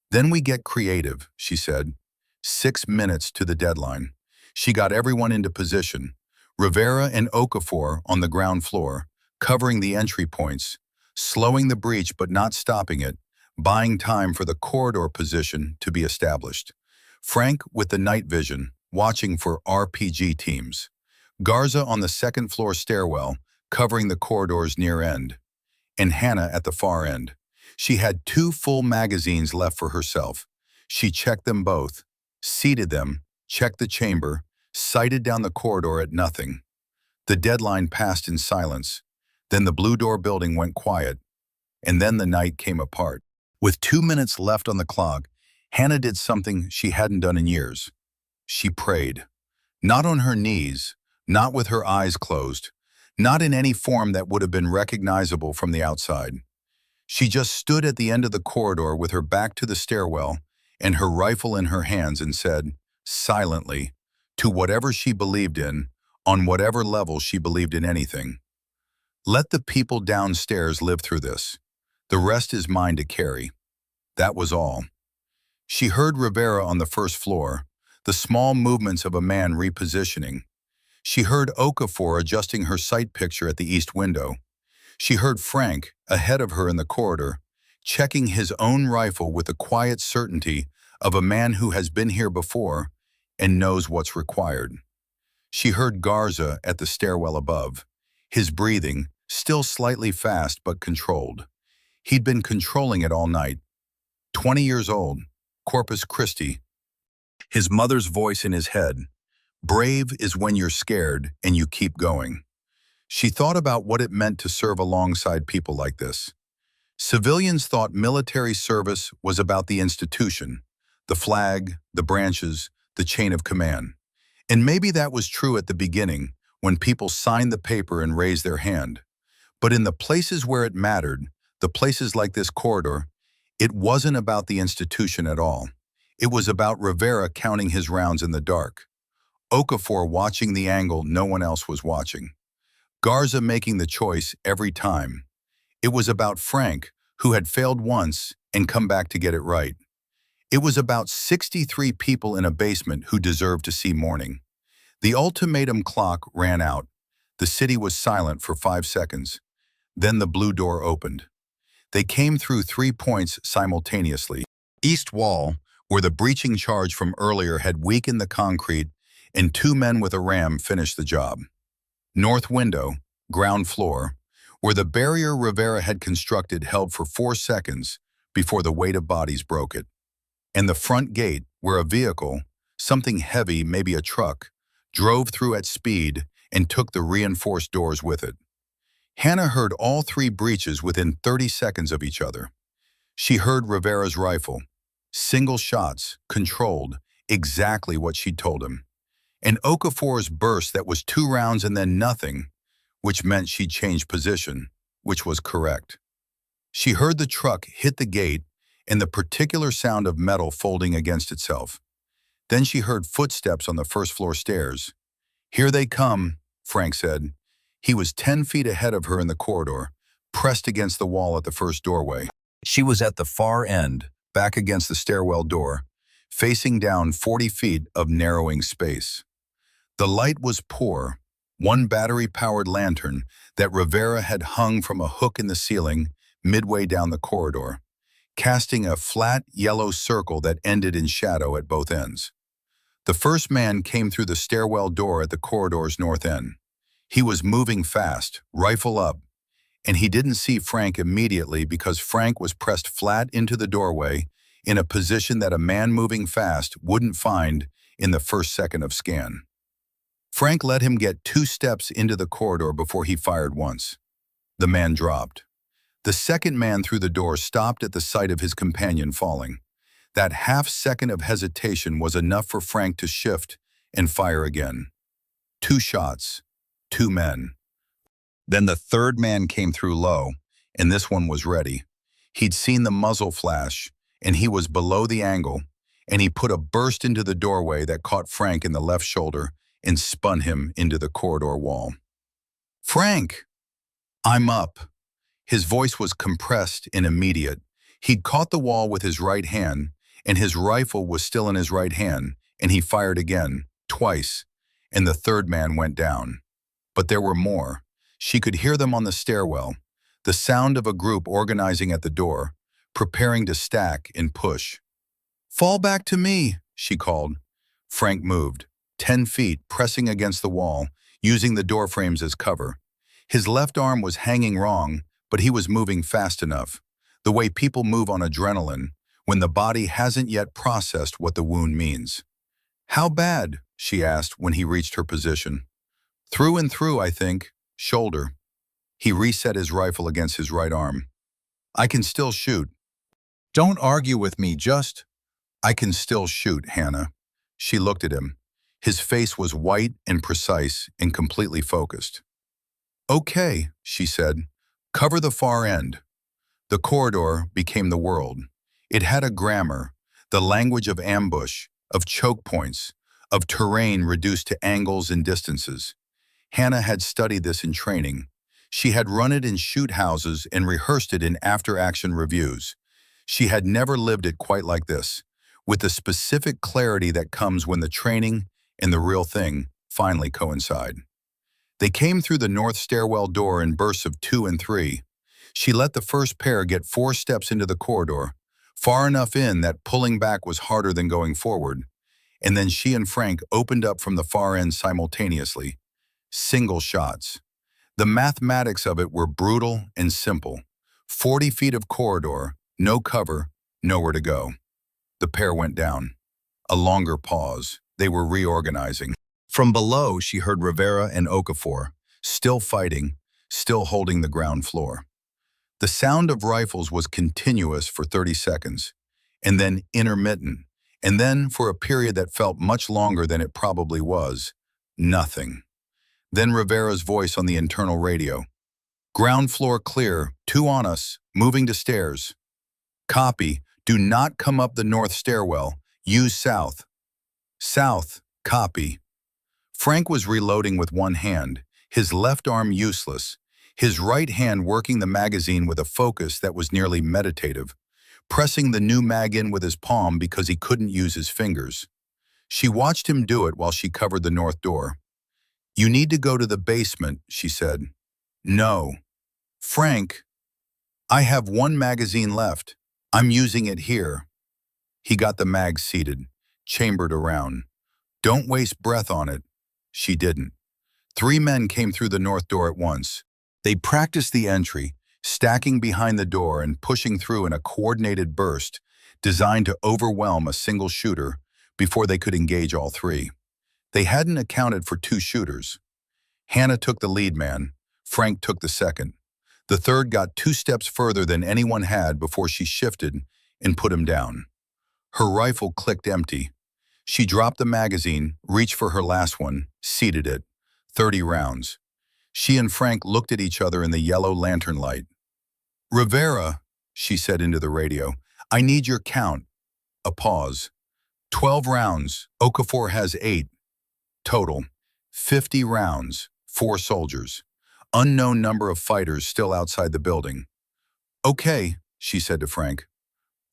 "Then we get creative," she said. 6 minutes to the deadline. She got everyone into position. Rivera and Okafor on the ground floor, covering the entry points, slowing the breach but not stopping it, buying time for the corridor position to be established. Frank with the night vision, watching for RPG teams. Garza on the 2nd floor stairwell, covering the corridor's near end. And Hannah at the far end. She had 2 full magazines left for herself. She checked them both, seated them, checked the chamber, sighted down the corridor at nothing. The deadline passed in silence. Then the Blue Door building went quiet, and then the night came apart. With 2 minutes left on the clock, Hannah did something she hadn't done in years. She prayed. Not on her knees, not with her eyes closed, not in any form that would have been recognizable from the outside. She just stood at the end of the corridor with her back to the stairwell and her rifle in her hands and said, silently, to whatever she believed in, on whatever level she believed in anything, let the people downstairs live through this. The rest is mine to carry. That was all. She heard Rivera on the first floor, the small movements of a man repositioning. She heard Okafor adjusting her sight picture at the east window. She heard Frank, ahead of her in the corridor, checking his own rifle with the quiet certainty of a man who has been here before and knows what's required. She heard Garza at the stairwell above, his breathing, still slightly fast but controlled. He'd been controlling it all night. 20 years old, Corpus Christi. His mother's voice in his head. Brave is when you're scared and you keep going. She thought about what it meant to serve alongside people like this. Civilians thought military service was about the institution, the flag, the branches, the chain of command. And maybe that was true at the beginning, when people signed the paper and raised their hand. But in the places where it mattered, the places like this corridor, it wasn't about the institution at all. It was about Rivera counting his rounds in the dark, Okafor watching the angle no one else was watching, Garza making the choice every time. It was about Frank, who had failed once and come back to get it right. It was about 63 people in a basement who deserved to see morning. The ultimatum clock ran out. The city was silent for 5 seconds. Then the Blue Door opened. They came through 3 points simultaneously. East wall, where the breaching charge from earlier had weakened the concrete, and 2 men with a ram finished the job. North window, ground floor, where the barrier Rivera had constructed held for 4 seconds before the weight of bodies broke it. And the front gate, where a vehicle, something heavy, maybe a truck, drove through at speed and took the reinforced doors with it. Hannah heard all 3 breaches within 30 seconds of each other. She heard Rivera's rifle. Single shots, controlled, exactly what she'd told him. And Okafor's burst that was 2 rounds and then nothing, which meant she'd changed position, which was correct. She heard the truck hit the gate and the particular sound of metal folding against itself. Then she heard footsteps on the first-floor stairs. Here they come, Frank said. He was 10 feet ahead of her in the corridor, pressed against the wall at the first doorway. She was at the far end, back against the stairwell door, facing down 40 feet of narrowing space. The light was poor, 1 battery-powered lantern that Rivera had hung from a hook in the ceiling midway down the corridor, casting a flat yellow circle that ended in shadow at both ends. The first man came through the stairwell door at the corridor's north end. He was moving fast, rifle up, and he didn't see Frank immediately because Frank was pressed flat into the doorway in a position that a man moving fast wouldn't find in the first second of scan. Frank let him get 2 steps into the corridor before he fired once. The man dropped. The second man through the door stopped at the sight of his companion falling. That half-second of hesitation was enough for Frank to shift and fire again. 2 shots, 2 men. Then the third man came through low, and this one was ready. He'd seen the muzzle flash, and he was below the angle, and he put a burst into the doorway that caught Frank in the left shoulder and spun him into the corridor wall. Frank! I'm up. His voice was compressed and immediate. He'd caught the wall with his right hand, and his rifle was still in his right hand, and he fired again, twice, and the third man went down. But there were more. She could hear them on the stairwell, the sound of a group organizing at the door, preparing to stack and push. Fall back to me, she called. Frank moved, 10 feet, pressing against the wall, using the door frames as cover. His left arm was hanging wrong, but he was moving fast enough, the way people move on adrenaline when the body hasn't yet processed what the wound means. How bad? she asked when he reached her position. Through and through, I think. Shoulder. He reset his rifle against his right arm. I can still shoot. Don't argue with me, just. I can still shoot, Hannah. She looked at him. His face was white and precise and completely focused. Okay, she said. Cover the far end. The corridor became the world. It had a grammar, the language of ambush, of choke points, of terrain reduced to angles and distances. Hannah had studied this in training. She had run it in shoot houses and rehearsed it in after-action reviews. She had never lived it quite like this, with the specific clarity that comes when the training and the real thing finally coincide. They came through the north stairwell door in bursts of 2 and 3. She let the first pair get 4 steps into the corridor, far enough in that pulling back was harder than going forward, and then she and Frank opened up from the far end simultaneously. Single shots. The mathematics of it were brutal and simple. 40 feet of corridor, no cover, nowhere to go. The pair went down. A longer pause. They were reorganizing. From below, she heard Rivera and Okafor, still fighting, still holding the ground floor. The sound of rifles was continuous for 30 seconds, and then intermittent, and then for a period that felt much longer than it probably was, nothing. Then Rivera's voice on the internal radio. Ground floor clear, 2 on us, moving to stairs. Copy, do not come up the north stairwell, use south. South, copy. Frank was reloading with one hand, his left arm useless, his right hand working the magazine with a focus that was nearly meditative, pressing the new mag in with his palm because he couldn't use his fingers. She watched him do it while she covered the north door. You need to go to the basement, she said. No. Frank, I have 1 magazine left. I'm using it here. He got the mag seated, chambered around. Don't waste breath on it. She didn't. 3 men came through the north door at once. They practiced the entry, stacking behind the door and pushing through in a coordinated burst designed to overwhelm a single shooter before they could engage all 3. They hadn't accounted for 2 shooters. Hannah took the lead man. Frank took the second. The third got 2 steps further than anyone had before she shifted and put him down. Her rifle clicked empty. She dropped the magazine, reached for her last one, seated it. 30 rounds. She and Frank looked at each other in the yellow lantern light. Rivera, she said into the radio, I need your count. A pause. 12 rounds. Okafor has 8. Total. 50 rounds. 4 soldiers. Unknown number of fighters still outside the building. Okay, she said to Frank.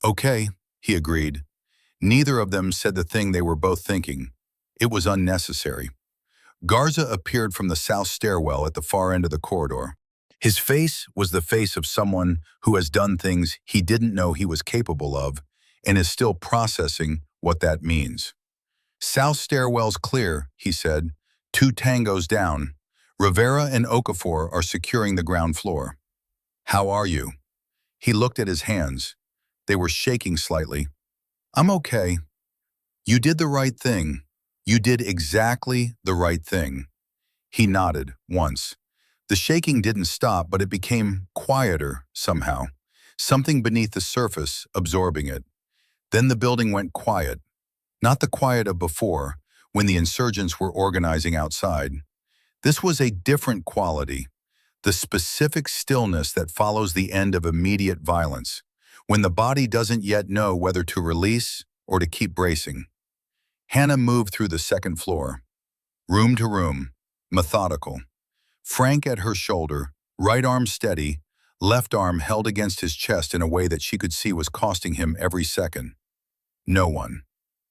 Okay, he agreed. Neither of them said the thing they were both thinking. It was unnecessary. Garza appeared from the south stairwell at the far end of the corridor. His face was the face of someone who has done things he didn't know he was capable of and is still processing what that means. South stairwell's clear, he said. 2 tangos down. Rivera and Okafor are securing the ground floor. How are you? He looked at his hands. They were shaking slightly. I'm okay. You did the right thing. You did exactly the right thing. He nodded once. The shaking didn't stop, but it became quieter somehow. Something beneath the surface absorbing it. Then the building went quiet. Not the quiet of before, when the insurgents were organizing outside. This was a different quality, the specific stillness that follows the end of immediate violence, when the body doesn't yet know whether to release or to keep bracing. Hannah moved through the second floor, room to room, methodical. Frank at her shoulder, right arm steady, left arm held against his chest in a way that she could see was costing him every second. No one.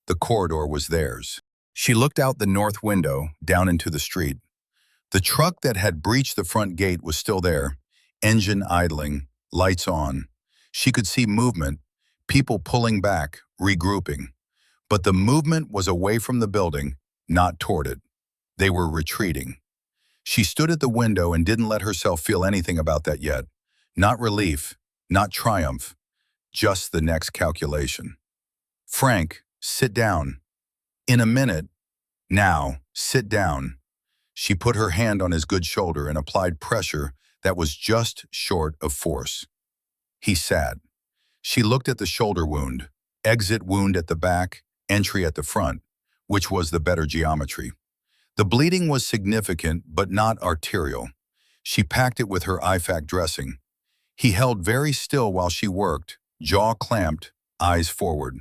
The corridor was theirs. She looked out the north window, down into the street. The truck that had breached the front gate was still there, engine idling, lights on. She could see movement, people pulling back, regrouping. But the movement was away from the building, not toward it. They were retreating. She stood at the window and didn't let herself feel anything about that yet. Not relief, not triumph, just the next calculation. Frank, sit down. In a minute, Now, sit down. She put her hand on his good shoulder and applied pressure that was just short of force. He sat. She looked at the shoulder wound, exit wound at the back, entry at the front, which was the better geometry. The bleeding was significant but not arterial. She packed it with her IFAC dressing. He held very still while she worked, jaw clamped, eyes forward.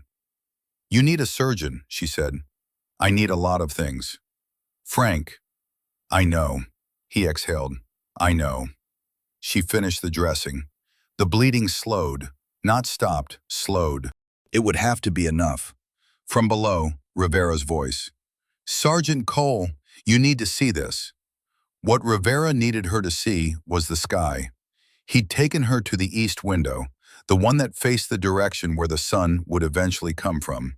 "You need a surgeon," she said. "I need a lot of things." "Frank." "I know." He exhaled. "I know." She finished the dressing. The bleeding slowed, not stopped, slowed. "It would have to be enough." From below, Rivera's voice. "Sergeant Cole, you need to see this." What Rivera needed her to see was the sky. He'd taken her to the east window, the one that faced the direction where the sun would eventually come from,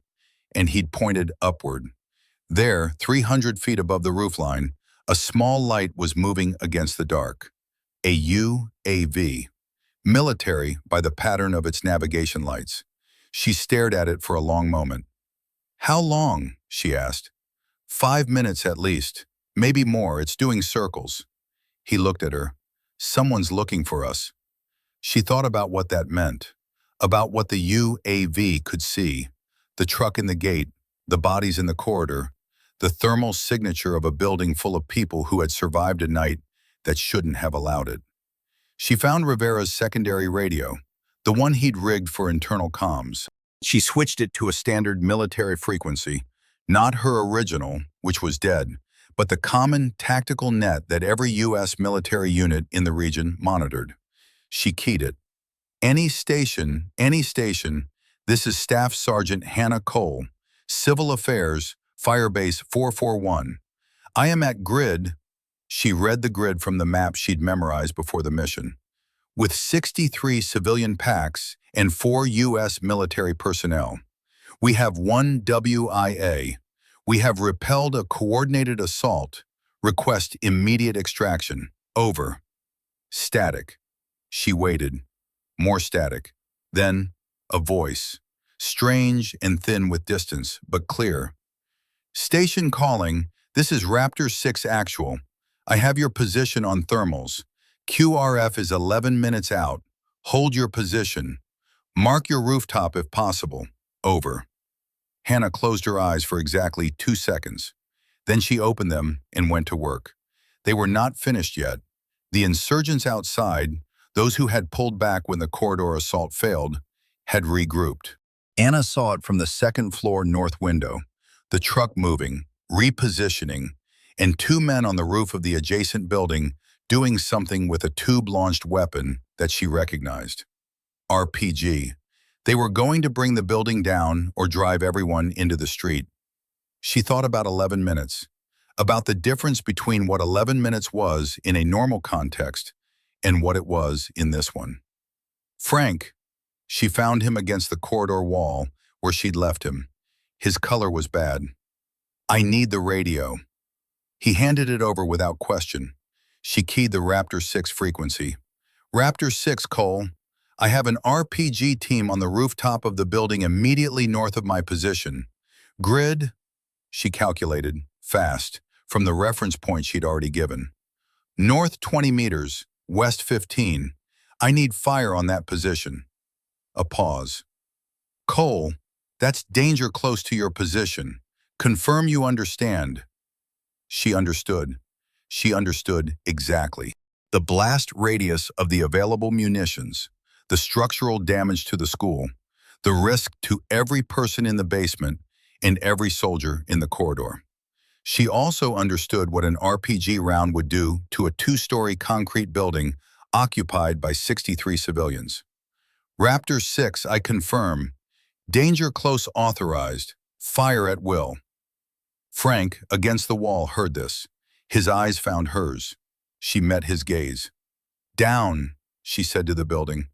and he'd pointed upward. There, 300 feet above the roofline, a small light was moving against the dark. A UAV. Military by the pattern of its navigation lights. She stared at it for a long moment. "How long?" she asked. 5 minutes at least. Maybe more, it's doing circles." He looked at her. "Someone's looking for us." She thought about what that meant, about what the UAV could see, the truck in the gate, the bodies in the corridor, the thermal signature of a building full of people who had survived a night that shouldn't have allowed it. She found Rivera's secondary radio, the one he'd rigged for internal comms. She switched it to a standard military frequency, not her original, which was dead, but the common tactical net that every U.S. military unit in the region monitored. She keyed it. Any station, this is Staff Sergeant Hannah Cole, Civil Affairs, Firebase 441. I am at grid." She read the grid from the map she'd memorized before the mission. "With 63 civilian packs and 4 U.S. military personnel. We have 1 WIA. We have repelled a coordinated assault. Request immediate extraction. Over." Static. She waited. More static. Then, a voice. Strange and thin with distance, but clear. "Station calling. This is Raptor 6 actual. I have your position on thermals. QRF is 11 minutes out. Hold your position. Mark your rooftop if possible. Over." Hannah closed her eyes for exactly 2 seconds. Then she opened them and went to work. They were not finished yet. The insurgents outside, those who had pulled back when the corridor assault failed, had regrouped. Anna saw it from the second-floor north window, the truck moving, repositioning, and 2 men on the roof of the adjacent building doing something with a tube-launched weapon that she recognized. RPG. They were going to bring the building down or drive everyone into the street. She thought about 11 minutes, about the difference between what 11 minutes was in a normal context and what it was in this one. "Frank." She found him against the corridor wall where she'd left him. His color was bad. "I need the radio." He handed it over without question. She keyed the Raptor 6 frequency. "Raptor 6, Cole. I have an RPG team on the rooftop of the building immediately north of my position. Grid," she calculated, fast, from the reference point she'd already given. "North 20 meters, west 15. I need fire on that position." A pause. "Cole, that's danger close to your position. Confirm you understand." She understood. She understood exactly. The blast radius of the available munitions, the structural damage to the school, the risk to every person in the basement and every soldier in the corridor. She also understood what an RPG round would do to a 2-story concrete building occupied by 63 civilians. "Raptor 6, I confirm. Danger close authorized. Fire at will." Frank, against the wall, heard this. His eyes found hers. She met his gaze. "Down," she said to the building.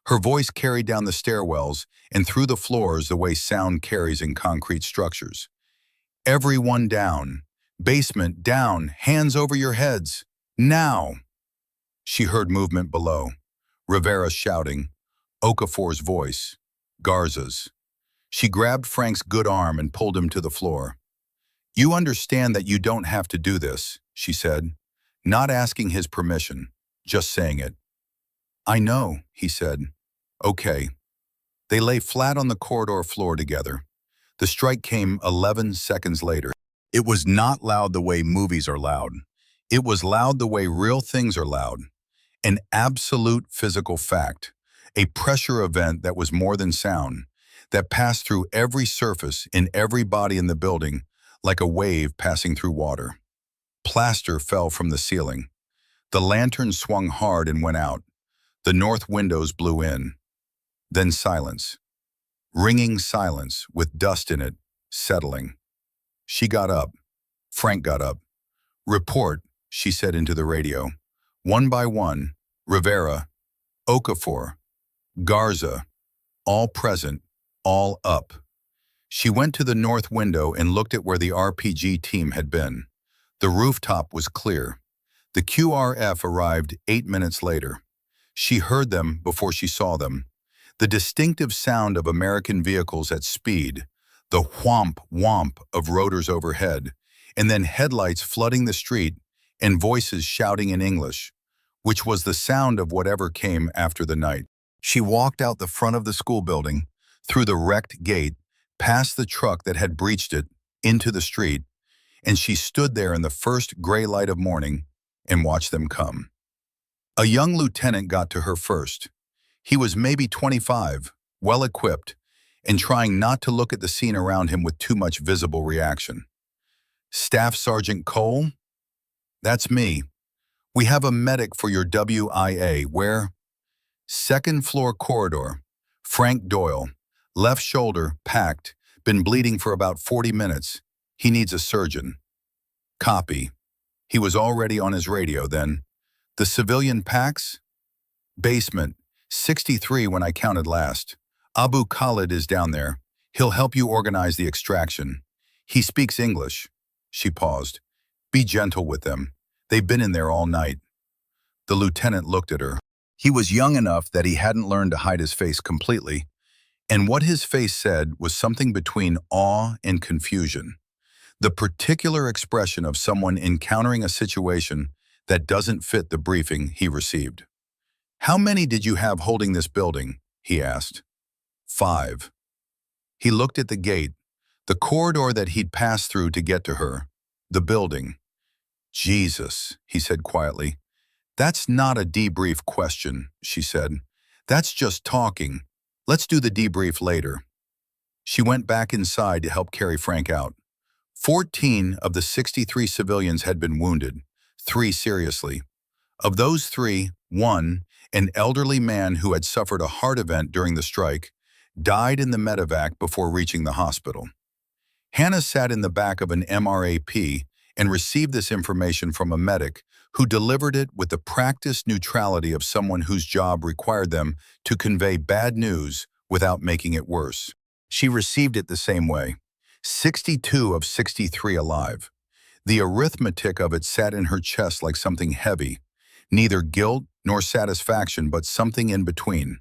Her voice carried down the stairwells and through the floors the way sound carries in concrete structures. "Everyone down. Basement down. Hands over your heads. Now." She heard movement below. Rivera shouting. Okafor's voice. Garza's. She grabbed Frank's good arm and pulled him to the floor. "You understand that you don't have to do this," she said, not asking his permission, just saying it. "I know," he said. "Okay." They lay flat on the corridor floor together. The strike came 11 seconds later. It was not loud the way movies are loud. It was loud the way real things are loud. An absolute physical fact. A pressure event that was more than sound, that passed through every surface in every body in the building like a wave passing through water. Plaster fell from the ceiling. The lantern swung hard and went out. The north windows blew in. Then silence. Ringing silence with dust in it, settling. She got up. Frank got up. "Report," she said into the radio. One by one, Rivera, Okafor, Garza, all present, all up. She went to the north window and looked at where the RPG team had been. The rooftop was clear. The QRF arrived 8 minutes later. She heard them before she saw them. The distinctive sound of American vehicles at speed, the whomp-whomp of rotors overhead, and then headlights flooding the street and voices shouting in English, which was the sound of whatever came after the night. She walked out the front of the school building, through the wrecked gate, past the truck that had breached it, into the street, and she stood there in the first gray light of morning and watched them come. A young lieutenant got to her first. He was maybe 25, well-equipped, and trying not to look at the scene around him with too much visible reaction. "Staff Sergeant Cole? That's me. We have a medic for your WIA. Where?" "Second floor corridor. Frank Doyle. Left shoulder, packed. Been bleeding for about 40 minutes. He needs a surgeon." "Copy." He was already on his radio then. "The civilian packs?" "Basement. 63 when I counted last. Abu Khalid is down there. He'll help you organize the extraction. He speaks English." She paused. "Be gentle with them. They've been in there all night." The lieutenant looked at her. He was young enough that he hadn't learned to hide his face completely, and what his face said was something between awe and confusion. The particular expression of someone encountering a situation that doesn't fit the briefing he received. "How many did you have holding this building?" he asked. 5. He looked at the gate, the corridor that he'd passed through to get to her, the building. "Jesus," he said quietly. "That's not a debrief question," she said. "That's just talking. Let's do the debrief later." She went back inside to help carry Frank out. 14 of the 63 civilians had been wounded, 3 seriously. Of those 3, 1, an elderly man who had suffered a heart event during the strike, died in the medevac before reaching the hospital. Hannah sat in the back of an MRAP and received this information from a medic who delivered it with the practiced neutrality of someone whose job required them to convey bad news without making it worse. She received it the same way. 62 of 63 alive. The arithmetic of it sat in her chest like something heavy, neither guilt nor satisfaction, but something in between.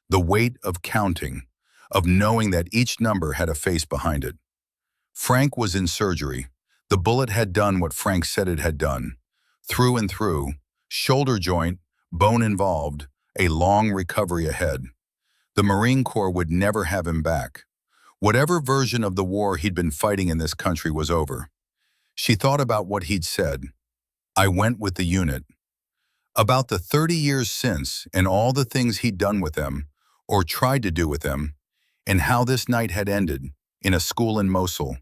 The weight of counting, of knowing that each number had a face behind it. Frank was in surgery. The bullet had done what Frank said it had done. Through and through, shoulder joint, bone involved, a long recovery ahead. The Marine Corps would never have him back. Whatever version of the war he'd been fighting in this country was over. She thought about what he'd said. "I went with the unit." About the 30 years since and all the things he'd done with them, or tried to do with them, and how this night had ended, in a school in Mosul,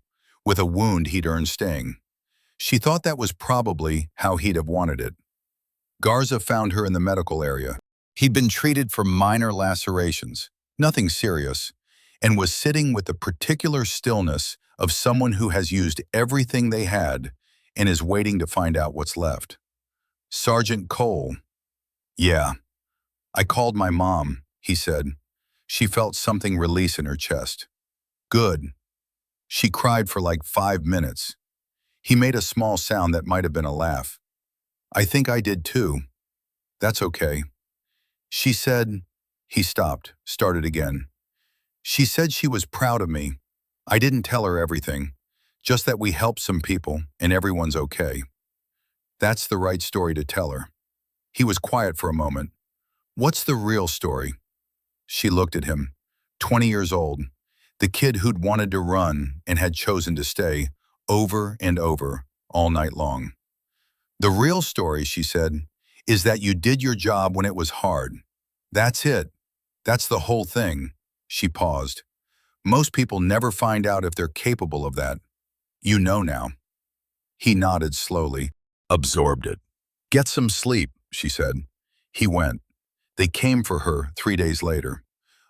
with a wound he'd earned staying. She thought that was probably how he'd have wanted it. Garza found her in the medical area. He'd been treated for minor lacerations, nothing serious, and was sitting with the particular stillness of someone who has used everything they had and is waiting to find out what's left. "Sergeant Cole." "Yeah. I called my mom," he said. She felt something release in her chest. "Good." She cried for like 5 minutes. He made a small sound that might have been a laugh. "I think I did too." "That's okay." She said, he stopped, started again. "She said she was proud of me. I didn't tell her everything. Just that we helped some people and everyone's okay. That's the right story to tell her. He was quiet for a moment. What's the real story? She looked at him. 20 years old. The kid who'd wanted to run and had chosen to stay over and over all night long. The real story, she said, is that you did your job when it was hard. That's it. That's the whole thing. She paused. Most people never find out if they're capable of that. You know now. He nodded slowly, absorbed it. Get some sleep, she said. He went. They came for her 3 days later.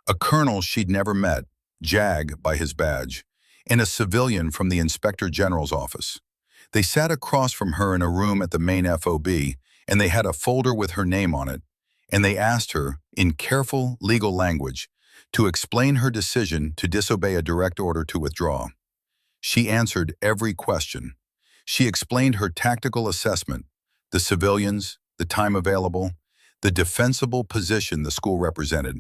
A colonel she'd never met, JAG by his badge, and a civilian from the Inspector General's office. They sat across from her in a room at the main FOB, and they had a folder with her name on it, and they asked her, in careful legal language, to explain her decision to disobey a direct order to withdraw. She answered every question. She explained her tactical assessment, the civilians, the time available, the defensible position the school represented.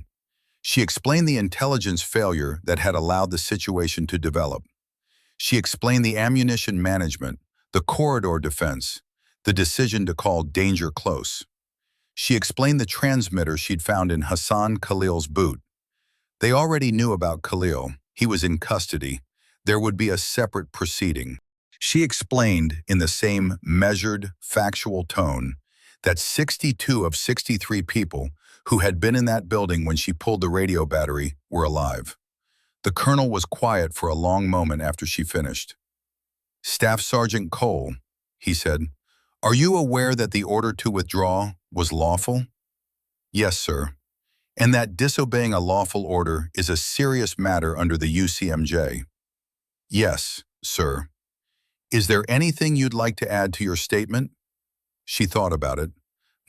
She explained the intelligence failure that had allowed the situation to develop. She explained the ammunition management, the corridor defense, the decision to call danger close. She explained the transmitter she'd found in Hassan Khalil's boot. They already knew about Khalil. He was in custody. There would be a separate proceeding. She explained in the same measured, factual tone that 62 of 63 people who had been in that building when she pulled the radio battery were alive. The colonel was quiet for a long moment after she finished. Staff Sergeant Cole, he said, are you aware that the order to withdraw was lawful? Yes, sir. And that disobeying a lawful order is a serious matter under the UCMJ. Yes, sir. Is there anything you'd like to add to your statement? She thought about it.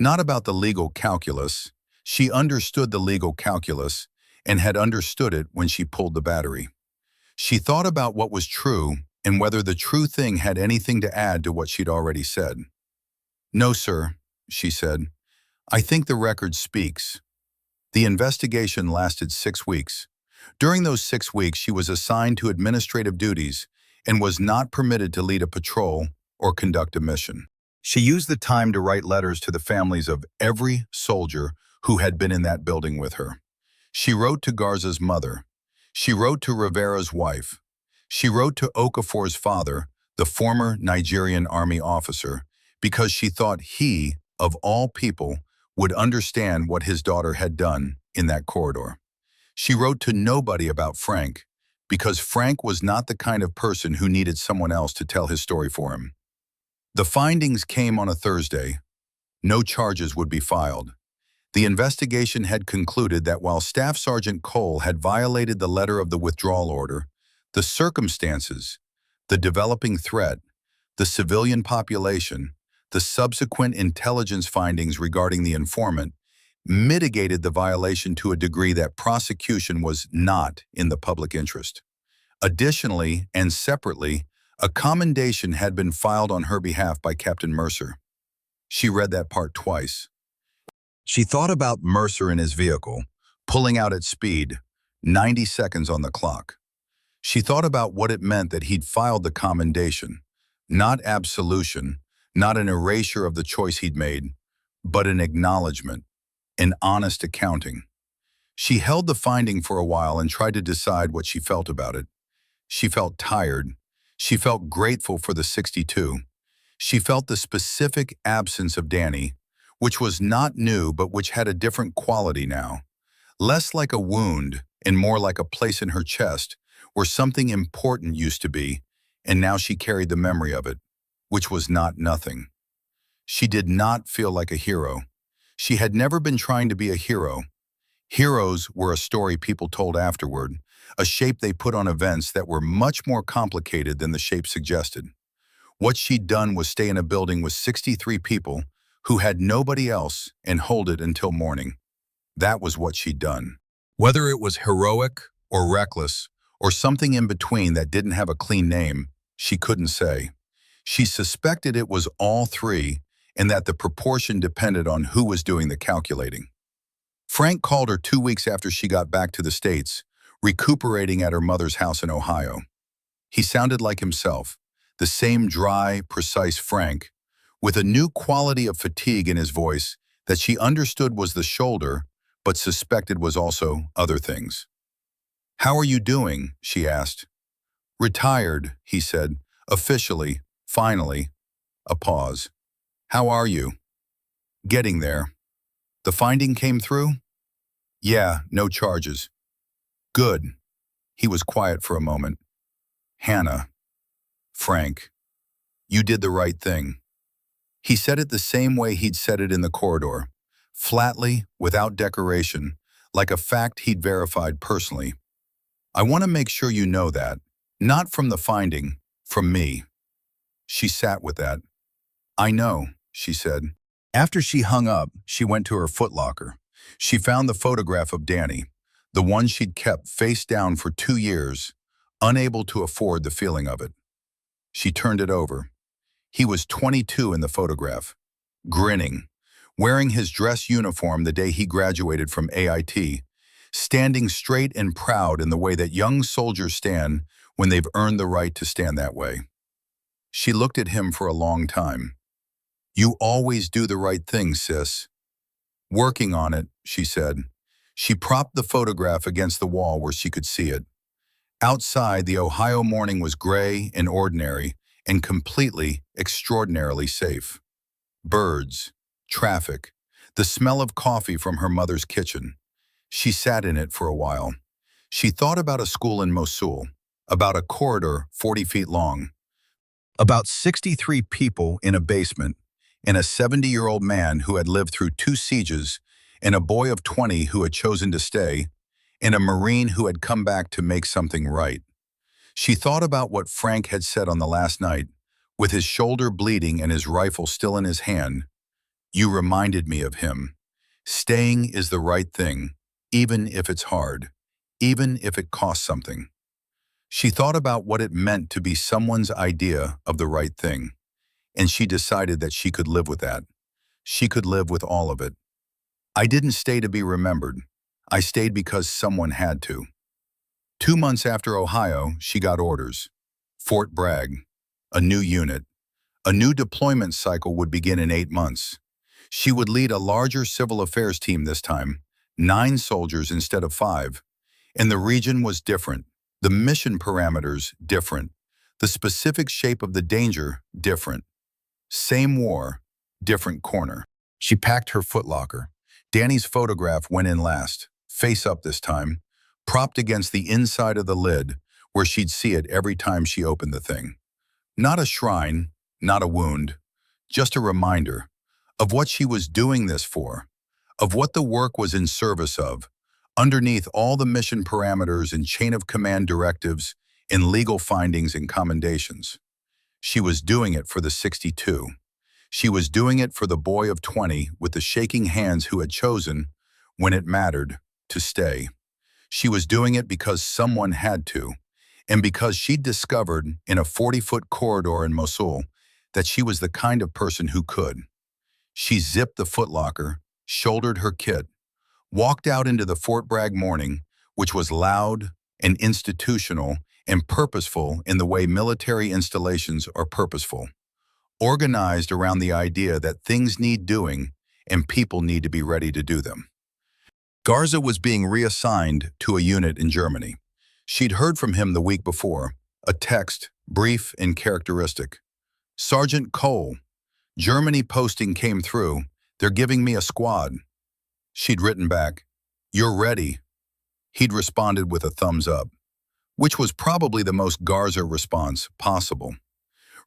Not about the legal calculus. She understood the legal calculus and had understood it when she pulled the battery. She thought about what was true and whether the true thing had anything to add to what she'd already said. No, sir, she said. I think the record speaks. The investigation lasted 6 weeks. During those 6 weeks, she was assigned to administrative duties and was not permitted to lead a patrol or conduct a mission. She used the time to write letters to the families of every soldier who had been in that building with her. She wrote to Garza's mother. She wrote to Rivera's wife. She wrote to Okafor's father, the former Nigerian army officer, because she thought he, of all people, would understand what his daughter had done in that corridor. She wrote to nobody about Frank, because Frank was not the kind of person who needed someone else to tell his story for him. The findings came on a Thursday. No charges would be filed. The investigation had concluded that while Staff Sergeant Cole had violated the letter of the withdrawal order, the circumstances, the developing threat, the civilian population, the subsequent intelligence findings regarding the informant mitigated the violation to a degree that prosecution was not in the public interest. Additionally, and separately, a commendation had been filed on her behalf by Captain Mercer. She read that part twice. She thought about Mercer in his vehicle, pulling out at speed, 90 seconds on the clock. She thought about what it meant that he'd filed the commendation, not absolution, not an erasure of the choice he'd made, but an acknowledgement, an honest accounting. She held the finding for a while and tried to decide what she felt about it. She felt tired. She felt grateful for the 62. She felt the specific absence of Danny, which was not new but which had a different quality now. Less like a wound and more like a place in her chest where something important used to be, and now she carried the memory of it, which was not nothing. She did not feel like a hero. She had never been trying to be a hero. Heroes were a story people told afterward, a shape they put on events that were much more complicated than the shape suggested. What she'd done was stay in a building with 63 people who had nobody else and hold it until morning. That was what she'd done. Whether it was heroic or reckless or something in between that didn't have a clean name, she couldn't say. She suspected it was all three and that the proportion depended on who was doing the calculating. Frank called her 2 weeks after she got back to the States, recuperating at her mother's house in Ohio. He sounded like himself, the same dry, precise Frank, with a new quality of fatigue in his voice that she understood was the shoulder, but suspected was also other things. "How are you doing?" she asked. "Retired," he said, "officially, finally." A pause. "How are you?" "Getting there." "The finding came through?" "Yeah, no charges." "Good." He was quiet for a moment. "Hannah." "Frank. You did the right thing." He said it the same way he'd said it in the corridor, flatly, without decoration, like a fact he'd verified personally. "I want to make sure you know that. Not from the finding, from me." She sat with that. "I know," she said. After she hung up, she went to her footlocker. She found the photograph of Danny, the one she'd kept face down for 2 years, unable to afford the feeling of it. She turned it over. He was 22 in the photograph, grinning, wearing his dress uniform the day he graduated from AIT, standing straight and proud in the way that young soldiers stand when they've earned the right to stand that way. She looked at him for a long time. "You always do the right thing, sis." "Working on it," she said. She propped the photograph against the wall where she could see it. Outside, the Ohio morning was gray and ordinary and completely, extraordinarily safe. Birds, traffic, the smell of coffee from her mother's kitchen. She sat in it for a while. She thought about a school in Mosul, about a corridor 40 feet long, about 63 people in a basement, and a 70-year-old man who had lived through 2 sieges, and a boy of 20 who had chosen to stay, and a Marine who had come back to make something right. She thought about what Frank had said on the last night, with his shoulder bleeding and his rifle still in his hand. "You reminded me of him. Staying is the right thing, even if it's hard, even if it costs something." She thought about what it meant to be someone's idea of the right thing, and she decided that she could live with that. She could live with all of it. "I didn't stay to be remembered. I stayed because someone had to." 2 months after Ohio, she got orders. Fort Bragg, a new unit. A new deployment cycle would begin in 8 months. She would lead a larger civil affairs team this time, 9 soldiers instead of 5. And the region was different. The mission parameters, different. The specific shape of the danger, different. Same war, different corner. She packed her footlocker. Danny's photograph went in last, face up this time, propped against the inside of the lid, where she'd see it every time she opened the thing. Not a shrine, not a wound, just a reminder of what she was doing this for, of what the work was in service of, underneath all the mission parameters and chain of command directives and legal findings and commendations. She was doing it for the 62. She was doing it for the boy of 20 with the shaking hands who had chosen, when it mattered, to stay. She was doing it because someone had to, and because she'd discovered in a 40-foot corridor in Mosul that she was the kind of person who could. She zipped the footlocker, shouldered her kit, walked out into the Fort Bragg morning, which was loud and institutional and purposeful in the way military installations are purposeful, organized around the idea that things need doing and people need to be ready to do them. Garza was being reassigned to a unit in Germany. She'd heard from him the week before, a text, brief and characteristic. "Sergeant Cole, Germany posting came through. They're giving me a squad." She'd written back, "You're ready." He'd responded with a thumbs up, which was probably the most Garza response possible.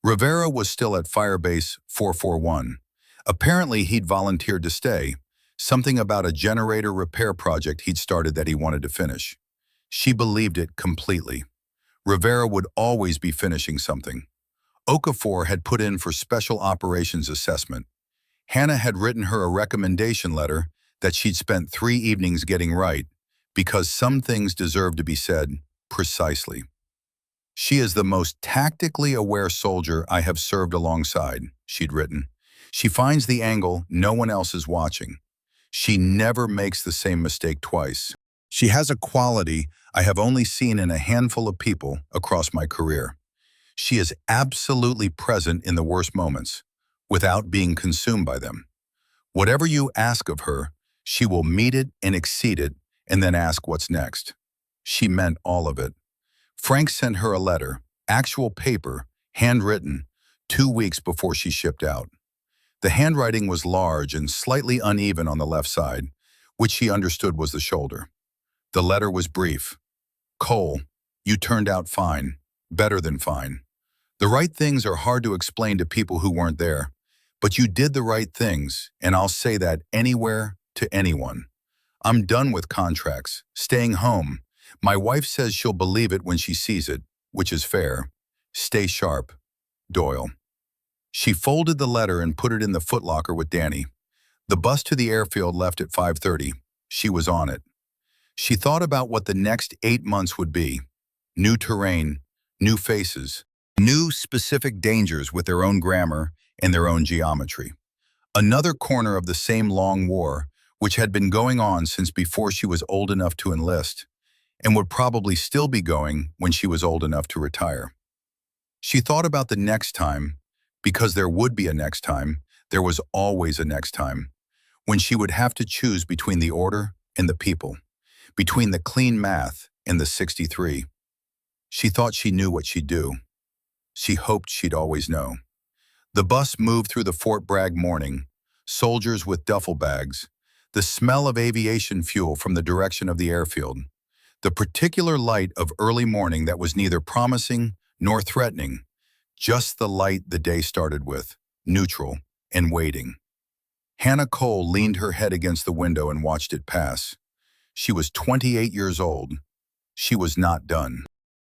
Rivera was still at Firebase 441. Apparently he'd volunteered to stay, something about a generator repair project he'd started that he wanted to finish. She believed it completely. Rivera would always be finishing something. Okafor had put in for special operations assessment. Hannah had written her a recommendation letter that she'd spent 3 evenings getting right, because some things deserve to be said precisely. "She is the most tactically aware soldier I have served alongside," she'd written. "She finds the angle no one else is watching. She never makes the same mistake twice." She has a quality I have only seen in a handful of people across my career. She is absolutely present in the worst moments, without being consumed by them. Whatever you ask of her, she will meet it and exceed it, and then ask what's next. She meant all of it. Frank sent her a letter, actual paper, handwritten, 2 weeks before she shipped out. The handwriting was large and slightly uneven on the left side, which she understood was the shoulder. The letter was brief. Cole, you turned out fine, better than fine. The right things are hard to explain to people who weren't there, but you did the right things, and I'll say that anywhere to anyone. I'm done with contracts, staying home. My wife says she'll believe it when she sees it, which is fair. Stay sharp, Doyle. She folded the letter and put it in the footlocker with Danny. The bus to the airfield left at 5:30. She was on it. She thought about what the next 8 months would be. New terrain, new faces, new specific dangers with their own grammar and their own geometry. Another corner of the same long war, which had been going on since before she was old enough to enlist, and would probably still be going when she was old enough to retire. She thought about the next time, because there would be a next time, there was always a next time, when she would have to choose between the order and the people, between the clean math and the 63. She thought she knew what she'd do. She hoped she'd always know. The bus moved through the Fort Bragg morning, soldiers with duffel bags, the smell of aviation fuel from the direction of the airfield, the particular light of early morning that was neither promising nor threatening, just the light the day started with, neutral and waiting. Hannah Cole leaned her head against the window and watched it pass. She was 28 years old. She was not done.